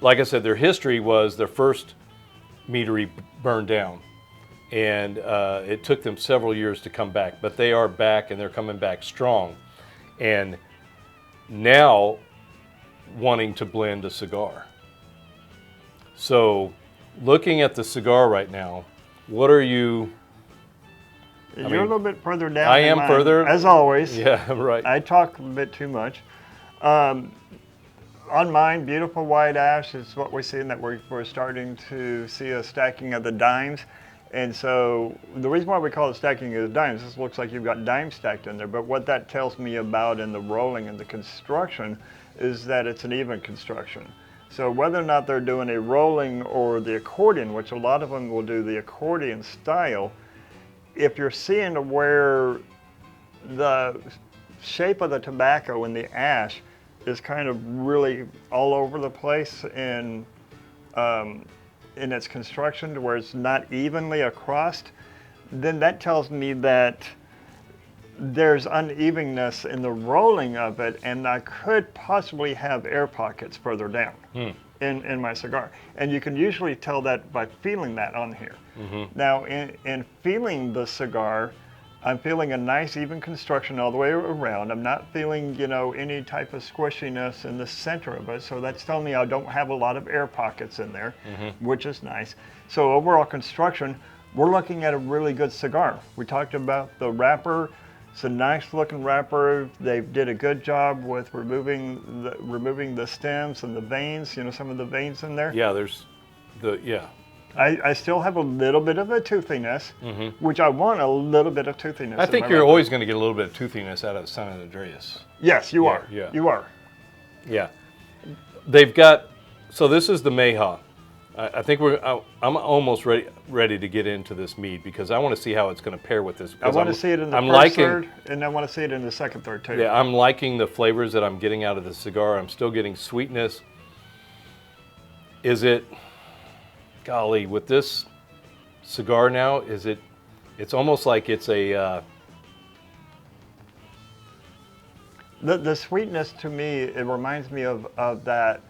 like I said, their history was their first meadery burned down, and it took them several years to come back, but they are back, and they're coming back strong, and now wanting to blend a cigar. So, looking at the cigar right now, what are you? You're a little bit further down. I than am mine, further, as always. Yeah, right. I talk a bit too much. On mine, beautiful white ash is what we're seeing, that we're starting to see a stacking of the dimes. And so the reason why we call it stacking of the dimes, this looks like you've got dimes stacked in there, but what that tells me about in the rolling and the construction is that it's an even construction. So whether or not they're doing a rolling or the accordion, which a lot of them will do the accordion style, if you're seeing where the shape of the tobacco and the ash is kind of really all over the place in its construction, to where it's not evenly across, then that tells me that there's unevenness in the rolling of it, and I could possibly have air pockets further down in my cigar. And you can usually tell that by feeling that on here. Now, in feeling the cigar, I'm feeling a nice even construction all the way around. I'm not feeling, any type of squishiness in the center of it. So that's telling me I don't have a lot of air pockets in there, which is nice. So overall construction, we're looking at a really good cigar. We talked about the wrapper. It's a nice looking wrapper. They did a good job with removing the stems and the veins, some of the veins in there. Yeah, I still have a little bit of a toothiness, which I want a little bit of toothiness. I think you're always going to get a little bit of toothiness out of San Andreas. Yes, you are. Yeah. You are. Yeah. They've got, so this is the Mayhaw. I think I'm almost ready to get into this mead, because I want to see how it's going to pair with this. I want to see it in the first third, and I want to see it in the second third too. Yeah, I'm liking the flavors that I'm getting out of the cigar. I'm still getting sweetness. Is it, golly, with this cigar now, it's almost like it's a... The sweetness, to me, it reminds me of that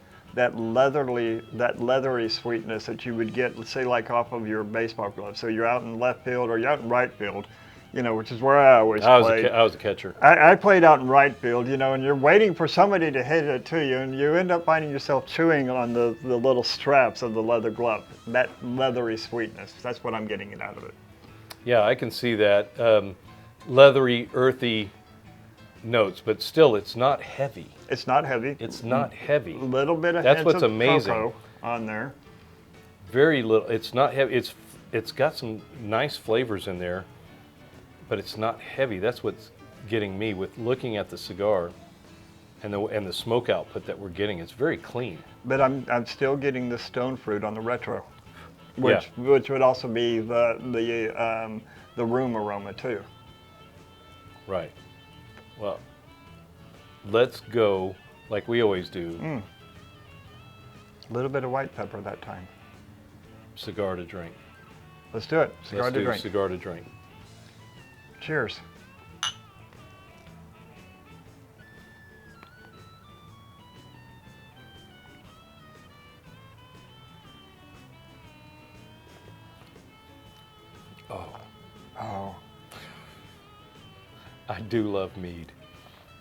leathery sweetness that you would get, let's say, like off of your baseball glove. So you're out in left field or you're out in right field, which is where I always played. I was a catcher. I played out in right field, and you're waiting for somebody to hit it to you, and you end up finding yourself chewing on the little straps of the leather glove. That leathery sweetness, that's what I'm getting out of it. Yeah, I can see that. Leathery, earthy notes, but still, it's not heavy. It's not heavy. It's not heavy. A little bit of That's what's amazing. cocoa on there. Very little. It's not heavy. It's got some nice flavors in there, but it's not heavy. That's what's getting me with looking at the cigar and the smoke output that we're getting. It's very clean. But I'm still getting the stone fruit on the retro, which would also be the room aroma too. Right. Well, let's go like we always do. A little bit of white pepper that time. Cigar to drink. Let's do it. Cigar to drink. Cigar to drink. Cheers. Oh. I do love mead.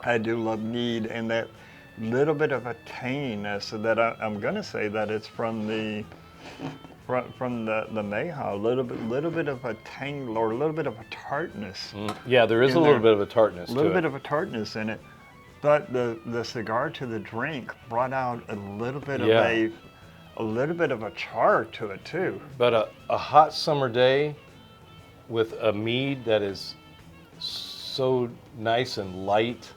I do love mead, and little bit of a tanginess that I'm going to say that it's from the Mayhaw, a little bit of a tang or a little bit of a tartness. Yeah, there is a little bit of a tartness to it. A little bit of a tartness in it, but the cigar to the drink brought out a little bit of a little bit of a char to it too. But a hot summer day with a mead that is so nice and light,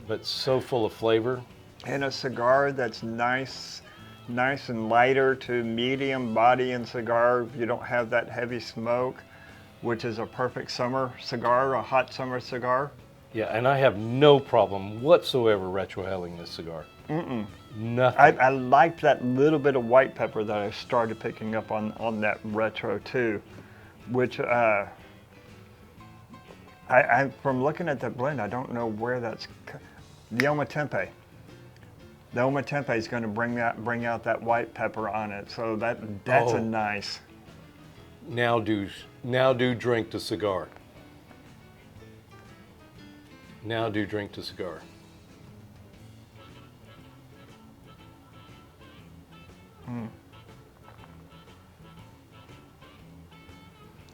but so full of flavor. And a cigar that's nice and lighter to medium body and cigar. You don't have that heavy smoke, which is a perfect summer cigar, a hot summer cigar. Yeah, and I have no problem whatsoever retrohaling this cigar. Nothing. I liked that little bit of white pepper that I started picking up on that retro too, which I from looking at that blend, I don't know where that's. The Ometepe. The Ometepe is going to bring out that white pepper on it, so that's a nice. Now do drink the cigar. Now do drink the cigar.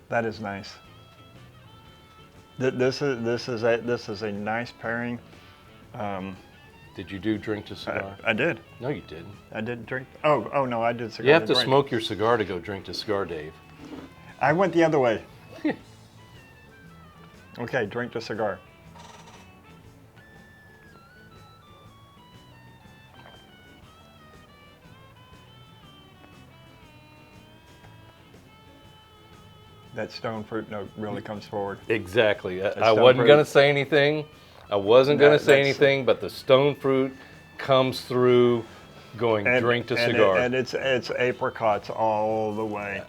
That is nice. This is a nice pairing. Did you do drink the cigar? I did. No, you didn't. I did drink. Oh no, I did cigar. You have to drink. smoke your cigar to go drink the cigar, Dave. I went the other way. Okay, drink the cigar. That stone fruit note really comes forward. Exactly. I stone wasn't fruit. going to say anything. I wasn't going to say That's- anything, but the stone fruit comes through going drink the cigar. And it's apricots all the way.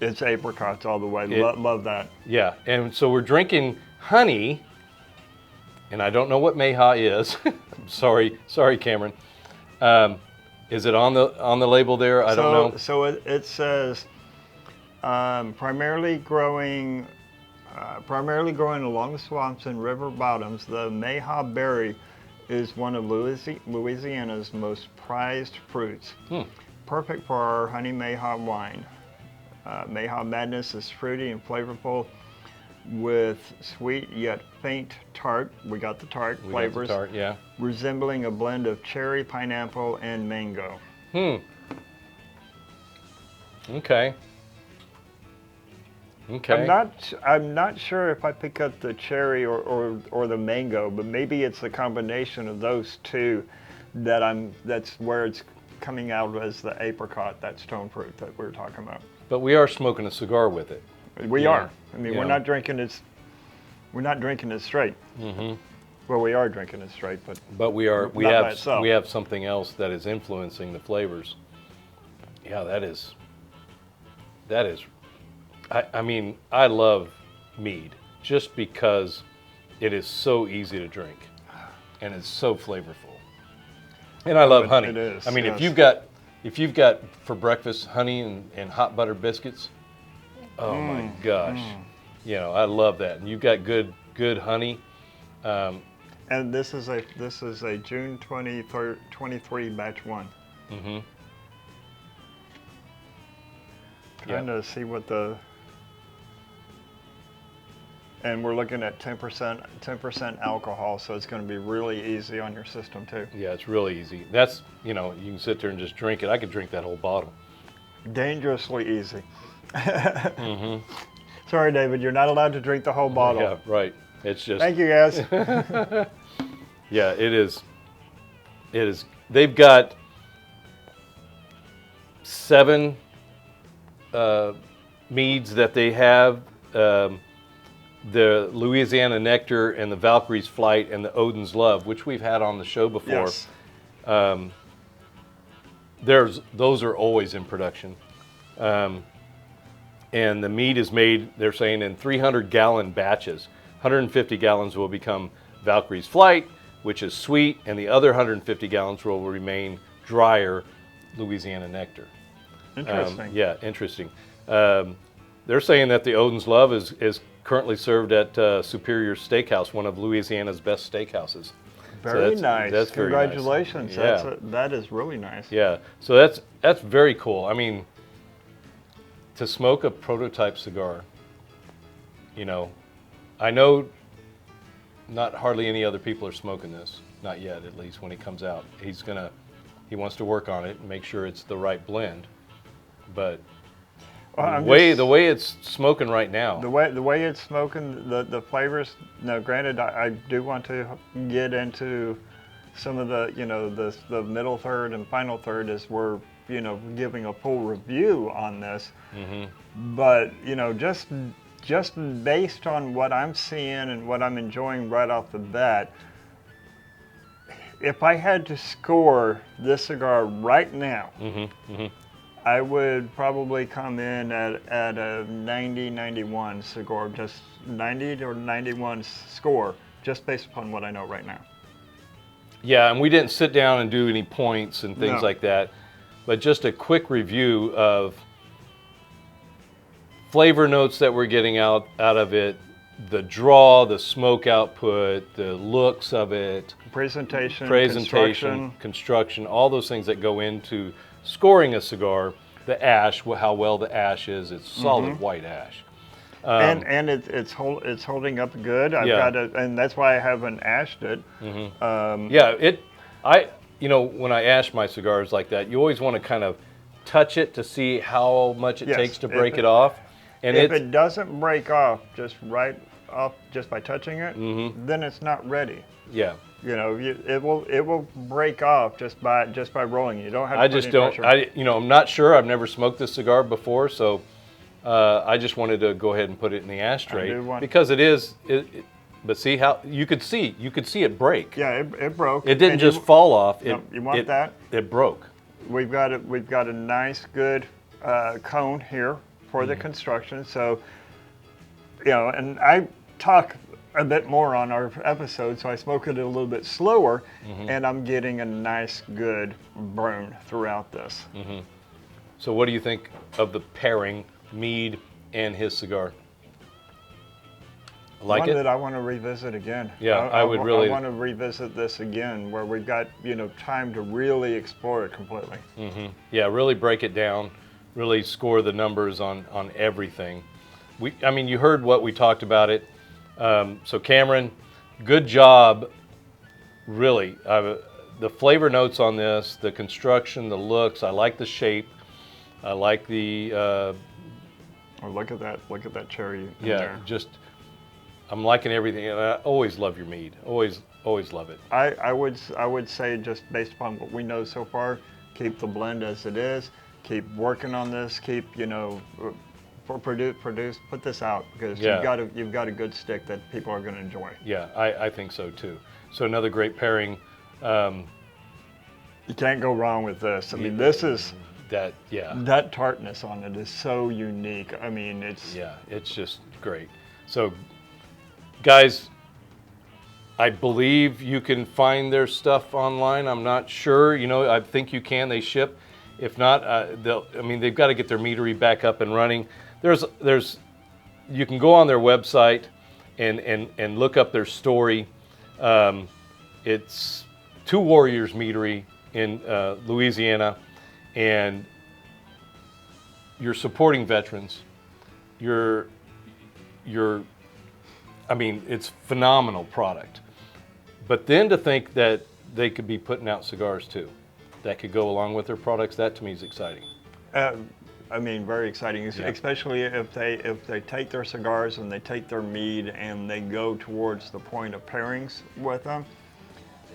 It's apricots all the way. Love that. Yeah, and so we're drinking honey, and I don't know what Mayhaw is. sorry, Cameron. Is it on the label there? I don't know. So it says primarily growing along the swamps and river bottoms. The Mayhaw berry is one of Louisiana's most prized fruits. Perfect for our honey Mayhaw wine. Mayhaw Madness is fruity and flavorful with sweet yet faint tart. We got the tart flavors. Got the tart, yeah. Resembling a blend of cherry, pineapple, and mango. Okay. I'm not sure if I pick up the cherry or the mango, but maybe it's a combination of those two that's where it's coming out as the apricot, that stone fruit that we were talking about. But we are smoking a cigar with it. We are. I mean, we're not drinking it. We're not drinking it straight. Well, we are drinking it straight, but we not by itself. We have something else that is influencing the flavors. Yeah, that is. I mean, I love mead just because it is so easy to drink, and it's so flavorful. And I love honey. It is. I mean, yes. if you've got for breakfast honey and hot butter biscuits, oh my gosh, you know, I love that. And you've got good honey. And this is a June 23 batch one. Trying to see what the. And we're looking at 10% alcohol, so it's going to be really easy on your system too. Yeah, it's really easy. That's, you know, you can sit there and just drink it. I could drink that whole bottle. Dangerously easy. Sorry, David, you're not allowed to drink the whole bottle. Yeah, right. It's just. Thank you, guys. Yeah, it is. They've got 7 meads that they have. The Louisiana Nectar and the Valkyrie's Flight and the Odin's Love, which we've had on the show before. Yes. Those are always in production. And the mead is made, they're saying, in 300-gallon batches. 150 gallons will become Valkyrie's Flight, which is sweet, and the other 150 gallons will remain drier Louisiana Nectar. Interesting. Yeah, interesting. They're saying that the Odin's Love is currently served at Superior Steakhouse, one of Louisiana's best steakhouses. Very nice. That's very nice. Congratulations. Yeah. That is really nice. Yeah. So that's very cool. I mean, to smoke a prototype cigar, you know, I know not hardly any other people are smoking this. Not yet, at least when it comes out. He wants to work on it and make sure it's the right blend. But the way it's smoking right now. The way it's smoking, the flavors. Now, granted, I do want to get into some of the, you know, the middle third and final third as we're, you know, giving a full review on this. But you know, just based on what I'm seeing and what I'm enjoying right off the bat, if I had to score this cigar right now, I would probably come in at a 90, 91 score, just 90 or 91 score, just based upon what I know right now. Yeah, and we didn't sit down and do any points and things like that, but just a quick review of flavor notes that we're getting out of it, the draw, the smoke output, the looks of it, presentation, construction, all those things that go into scoring a cigar. The ash, how well the ash is, it's solid white ash. And it's holding up good. I've got it, and that's why I haven't ashed it. You know, when I ash my cigars like that, you always want to kind of touch it to see how much it takes to break it off. And if it doesn't break off just by touching it, then it's not ready. Yeah. You know, it will break off just by rolling. You don't have to put any pressure. You know, I'm not sure. I've never smoked this cigar before, so I just wanted to go ahead and put it in the ashtray because it is. But see how you could see it break. Yeah, it broke. It didn't just fall off. You want that? It broke. We've got a nice good cone here for the construction. So, you know, and I talk a bit more on our episode, so I smoke it a little bit slower, and I'm getting a nice good burn throughout this. So what do you think of the pairing, Mead and his cigar? Like One that I want to revisit again. Yeah, I would really. I want to revisit this again, where we've got, you know, time to really explore it completely. Yeah, really break it down, really score the numbers on everything. I mean, you heard what we talked about it. So Cameron, good job, really. The flavor notes on this, the construction, the looks, I like the shape. I like the... oh, look at that cherry in there. I'm liking everything, and I always love your mead. Always love it. I would say, just based upon what we know so far, keep the blend as it is. Keep working on this. Keep, you know, produce, put this out, because you've got a good stick that people are going to enjoy. Yeah, I think so too. So another great pairing. You can't go wrong with this. I mean, this is that tartness on it is so unique. I mean, it's just great. So, guys, I believe you can find their stuff online. I'm not sure. You know, I think you can. They ship. If not, they've got to get their meadery back up and running. You can go on their website and look up their story. It's Two Warriors Meadery in Louisiana, and you're supporting veterans. I mean, it's phenomenal product. But then to think that they could be putting out cigars too, that could go along with their products, that to me is exciting. I mean, very exciting, especially if they take their cigars and they take their mead and they go towards the point of pairings with them.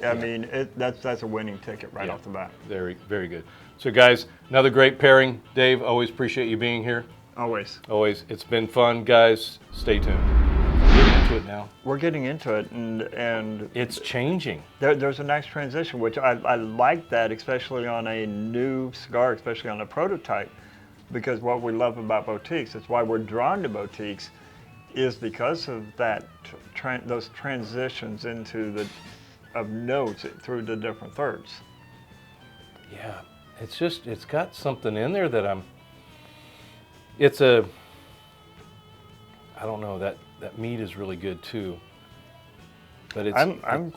I mean, that's a winning ticket right off the bat. Very, very good. So guys, another great pairing. Dave, always appreciate you being here. Always. Always. It's been fun, guys. Stay tuned. We're getting into it now. We're getting into it, and it's changing. There's a nice transition, which I like that, especially on a new cigar, especially on a prototype, because what we love about boutiques, it's why we're drawn to boutiques, is because of that those transitions into of notes through the different thirds. Yeah, it's got something in there that I don't know, that meat is really good too. But it's I'm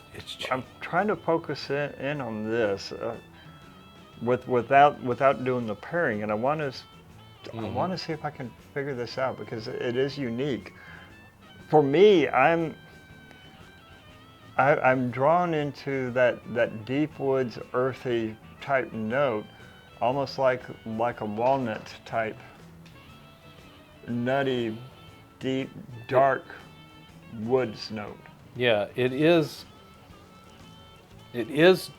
trying to focus in on this without doing the pairing, and I want to see if I can figure this out because it is unique. For me, I'm drawn into that deep woods, earthy type note, almost like a walnut type, nutty, deep, dark woods note. Yeah, it is. It is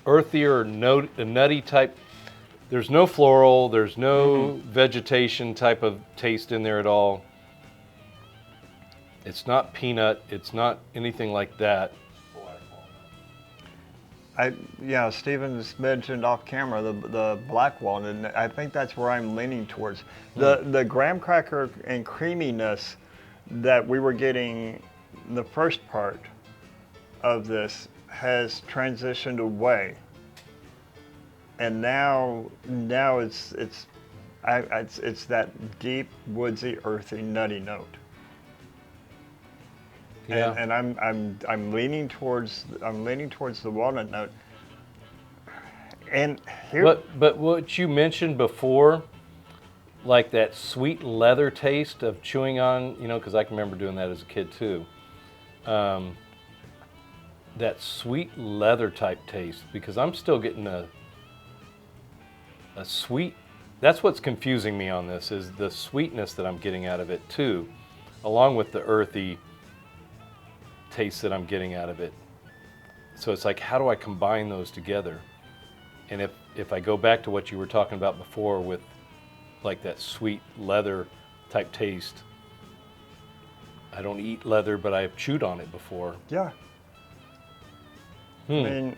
earthier, nutty type. There's no floral. There's no vegetation type of taste in there at all. It's not peanut. It's not anything like that. Stephen's mentioned off camera the black walnut, and I think that's where I'm leaning towards. The graham cracker and creaminess that we were getting the first part of this has transitioned away, and now it's that deep woodsy, earthy, nutty note. Yeah. And I'm leaning towards the walnut note. And here, but what you mentioned before, like that sweet leather taste of chewing on, because I can remember doing that as a kid too. That sweet leather type taste, because I'm still getting a sweet. That's what's confusing me on this, is the sweetness that I'm getting out of it too, along with the earthy taste that I'm getting out of it. So it's like, how do I combine those together? And if I go back to what you were talking about before with like that sweet leather type taste, I don't eat leather, but I've chewed on it before. yeah. I mean,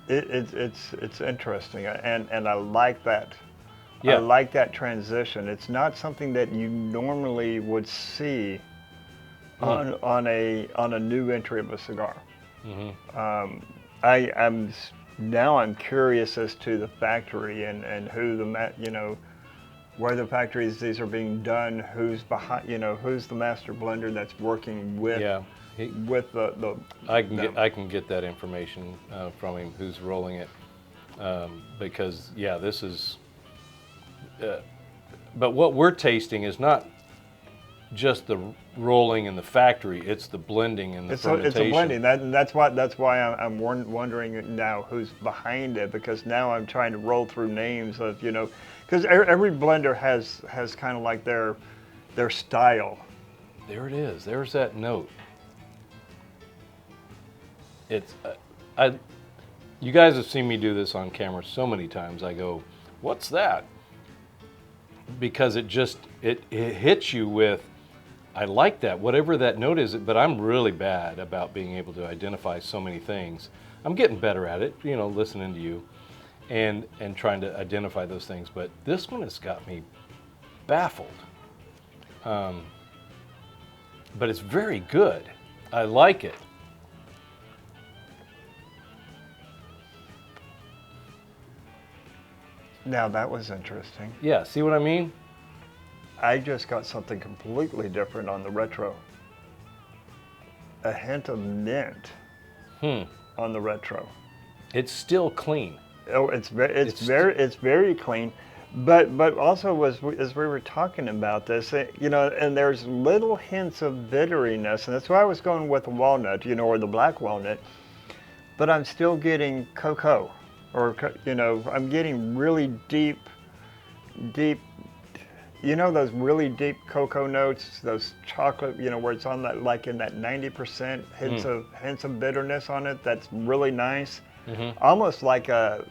it's interesting, and I like that. Yeah. I like that transition. It's not something that you normally would see on a new entry of a cigar. I'm curious as to the factory and who where the factories these are being done, who's behind, who's the master blender that's working with. Yeah. With the I can get that information from him, who's rolling it, because this is. But what we're tasting is not just the rolling in the factory; it's the blending and the fermentation. It's a blending. That's why I'm wondering now who's behind it, because now I'm trying to roll through names of because every blender has kind of like their style. There it is. There's that note. It's you guys have seen me do this on camera so many times. I go, what's that? Because it hits you with, I like that, whatever that note is, but I'm really bad about being able to identify so many things. I'm getting better at it, listening to you and trying to identify those things, but this one has got me baffled. But it's very good. I like it. Now that was interesting. Yeah, see what I mean? I just got something completely different on the retro. A hint of mint on the retro. It's still clean. Oh, it's very clean, but also as we were talking about this, and there's little hints of bitteriness, and that's why I was going with the walnut, or the black walnut, but I'm still getting cocoa. Or, I'm getting really deep, those really deep cocoa notes, those chocolate, where it's on that, like in that 90% hints of bitterness on it. That's really nice. Almost like in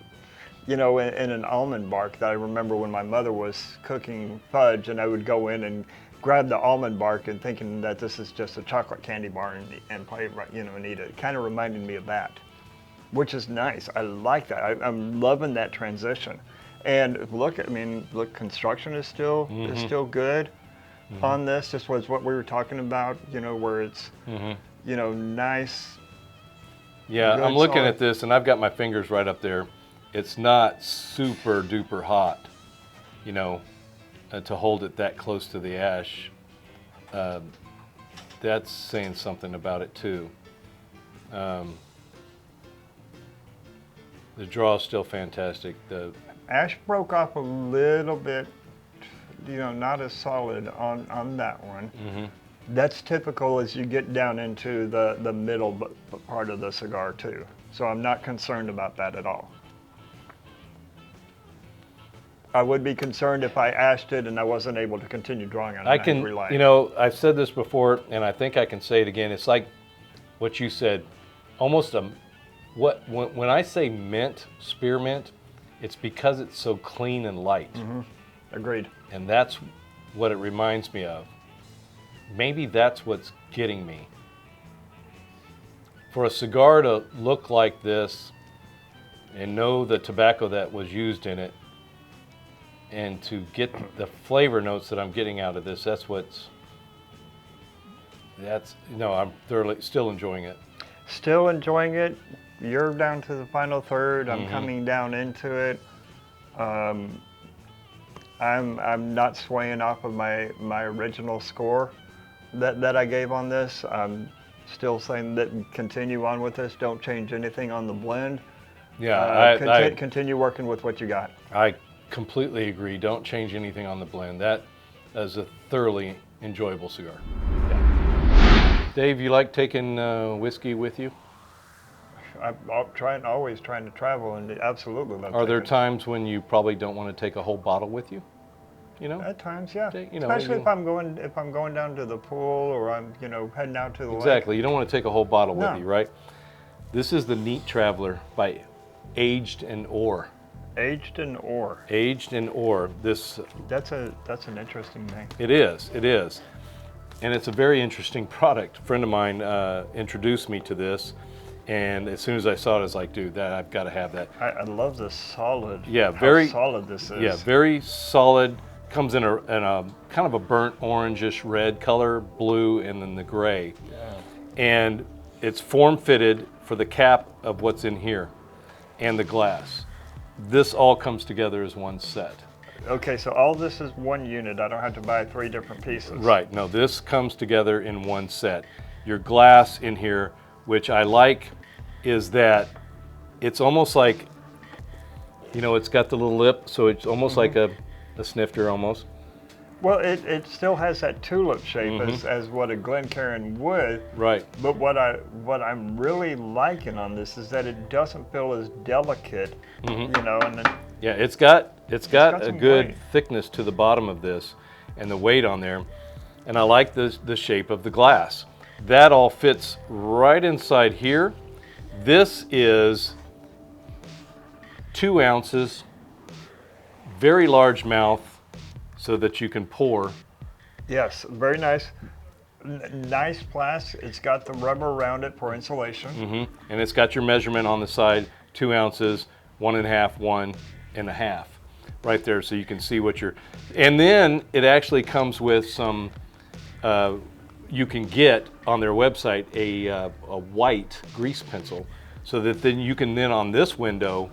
an almond bark that I remember when my mother was cooking fudge, and I would go in and grab the almond bark and thinking that this is just a chocolate candy bar and play, and eat it. It kind of reminded me of that. Which is nice. I like that. I'm loving that transition. And look, construction is still good on this. Just was what we were talking about. Where it's nice. Yeah, good, I'm looking solid. at this, and I've got my fingers right up there. It's not super duper hot, to hold it that close to the ash. that's saying something about it too. The draw is still fantastic. The Ash broke off a little bit, not as solid on that one. That's typical as you get down into the middle part of the cigar too. So I'm not concerned about that at all. I would be concerned if I ashed it and I wasn't able to continue drawing on an angry light. I've said this before, and I think I can say it again. It's like what you said, almost when I say mint, spearmint, it's because it's so clean and light. Agreed. And that's what it reminds me of. Maybe that's what's getting me. For a cigar to look like this and know the tobacco that was used in it, and to get the flavor notes that I'm getting out of this, I'm thoroughly still enjoying it. Still enjoying it. You're down to the final third. I'm coming down into it. I'm not swaying off of my original score that I gave on this. I'm still saying that continue on with this. Don't change anything on the blend. Yeah, continue working with what you got. I completely agree. Don't change anything on the blend. That is a thoroughly enjoyable cigar. Yeah. Dave, you like taking whiskey with you? I'm always trying to travel, and absolutely love. Are there times when you probably don't want to take a whole bottle with you? At times, yeah. Especially if I'm going down to the pool, or I'm heading out to the lake. Exactly. You don't want to take a whole bottle with you, right? This is the Neat Traveler by Aged in Ore. Aged in Ore. Aged in Ore. That's an interesting name. It is. And it's a very interesting product. A friend of mine introduced me to this, and as soon as I saw it, I was like, dude, I've got to have that. I love the solid. Yeah, how solid this is. Yeah, very solid. Comes in a kind of a burnt orangish red color, blue, and then the gray. Yeah. And it's form fitted for the cap of what's in here and the glass. This all comes together as one set. Okay, so all this is one unit. I don't have to buy 3 different pieces. Right, no, this comes together in one set. Your glass in here, which I like, is that it's almost like, it's got the little lip, so it's almost like a snifter almost. Well, it still has that tulip shape as what a Glencairn would. Right. But what I'm really liking on this is that it doesn't feel as delicate, and then yeah, it's got a good weight. thickness to the bottom of this, and the weight on there, and I like the shape of the glass. That all fits right inside here. This is 2 ounces, very large mouth, so that you can pour. Yes, very nice. Nice plastic. It's got the rubber around it for insulation. And it's got your measurement on the side, 2 ounces, 1.5, 1.5, right there, so you can see what you're. And then it actually comes with some. You can get on their website a white grease pencil, so that then you can on this window,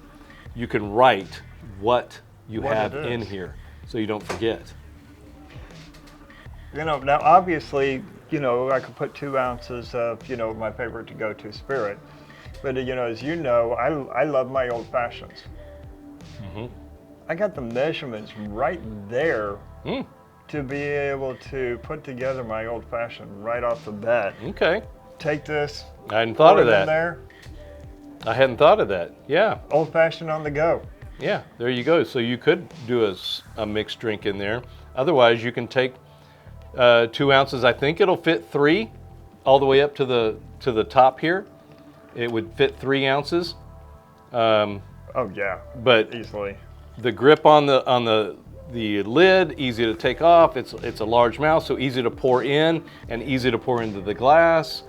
you can write what you have in here, so you don't forget. Now obviously, I could put 2 ounces of, my favorite to go to spirit, but as I love my old fashions. I got the measurements right there to be able to put together my old fashioned right off the bat. Okay. Take this. I hadn't thought of pour it that. in there. I hadn't thought of that. Yeah. Old fashioned on the go. Yeah, there you go. So you could do a mixed drink in there. Otherwise, you can take 2 ounces. I think it'll fit 3 all the way up to the top here. It would fit 3 ounces. Oh yeah, but easily. The grip on the lid, easy to take off. It's a large mouth, so easy to pour in and easy to pour into the glass.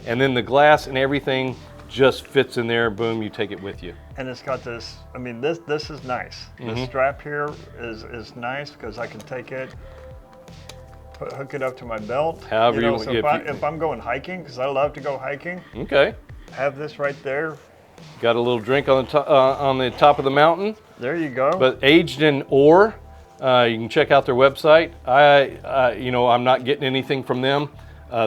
And then the glass and everything just fits in there. Boom, you take it with you. And it's got this. I mean, this is nice. The strap here is nice because I can take it, hook it up to my belt. However you want. So if I'm going hiking, because I love to go hiking. Okay. Have this right there. Got a little drink on the top of the mountain. There you go. But Aged in Ore, you can check out their website. I'm not getting anything from them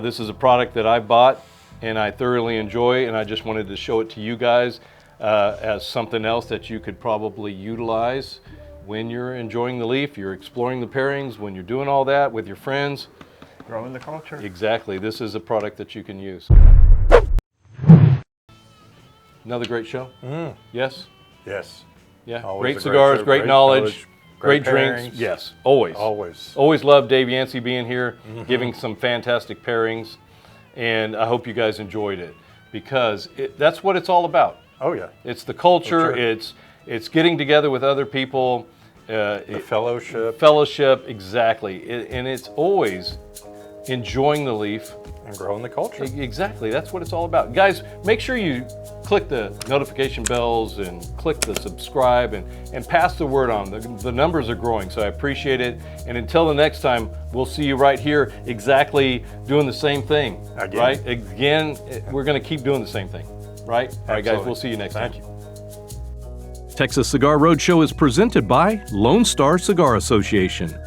This is a product that I bought and I thoroughly enjoy, and I just wanted to show it to you guys as something else that you could probably utilize when you're enjoying the leaf, you're exploring the pairings, when you're doing all that with your friends. Growing the culture. Exactly. This is a product that you can use. Another great show? Yes? Yes. Yeah. Always Great a great cigars, show, great great knowledge, knowledge, great great drinks. pairings. Yes, always. Always. Always love Dave Yancey being here, giving some fantastic pairings, and I hope you guys enjoyed it, because that's what it's all about. Oh yeah. It's the culture, For sure. it's getting together with other people. The fellowship. Fellowship, exactly. And it's always enjoying the leaf. And growing the culture. Exactly, that's what it's all about. Guys, make sure you click the notification bells and click the subscribe and pass the word on. The numbers are growing, so I appreciate it. And until the next time, we'll see you right here exactly doing the same thing. Again. Right? Again, we're going to keep doing the same thing. Right? All right, guys, Absolutely. we'll see you next time. Thank you. Texas Cigar Roadshow is presented by Lone Star Cigar Association.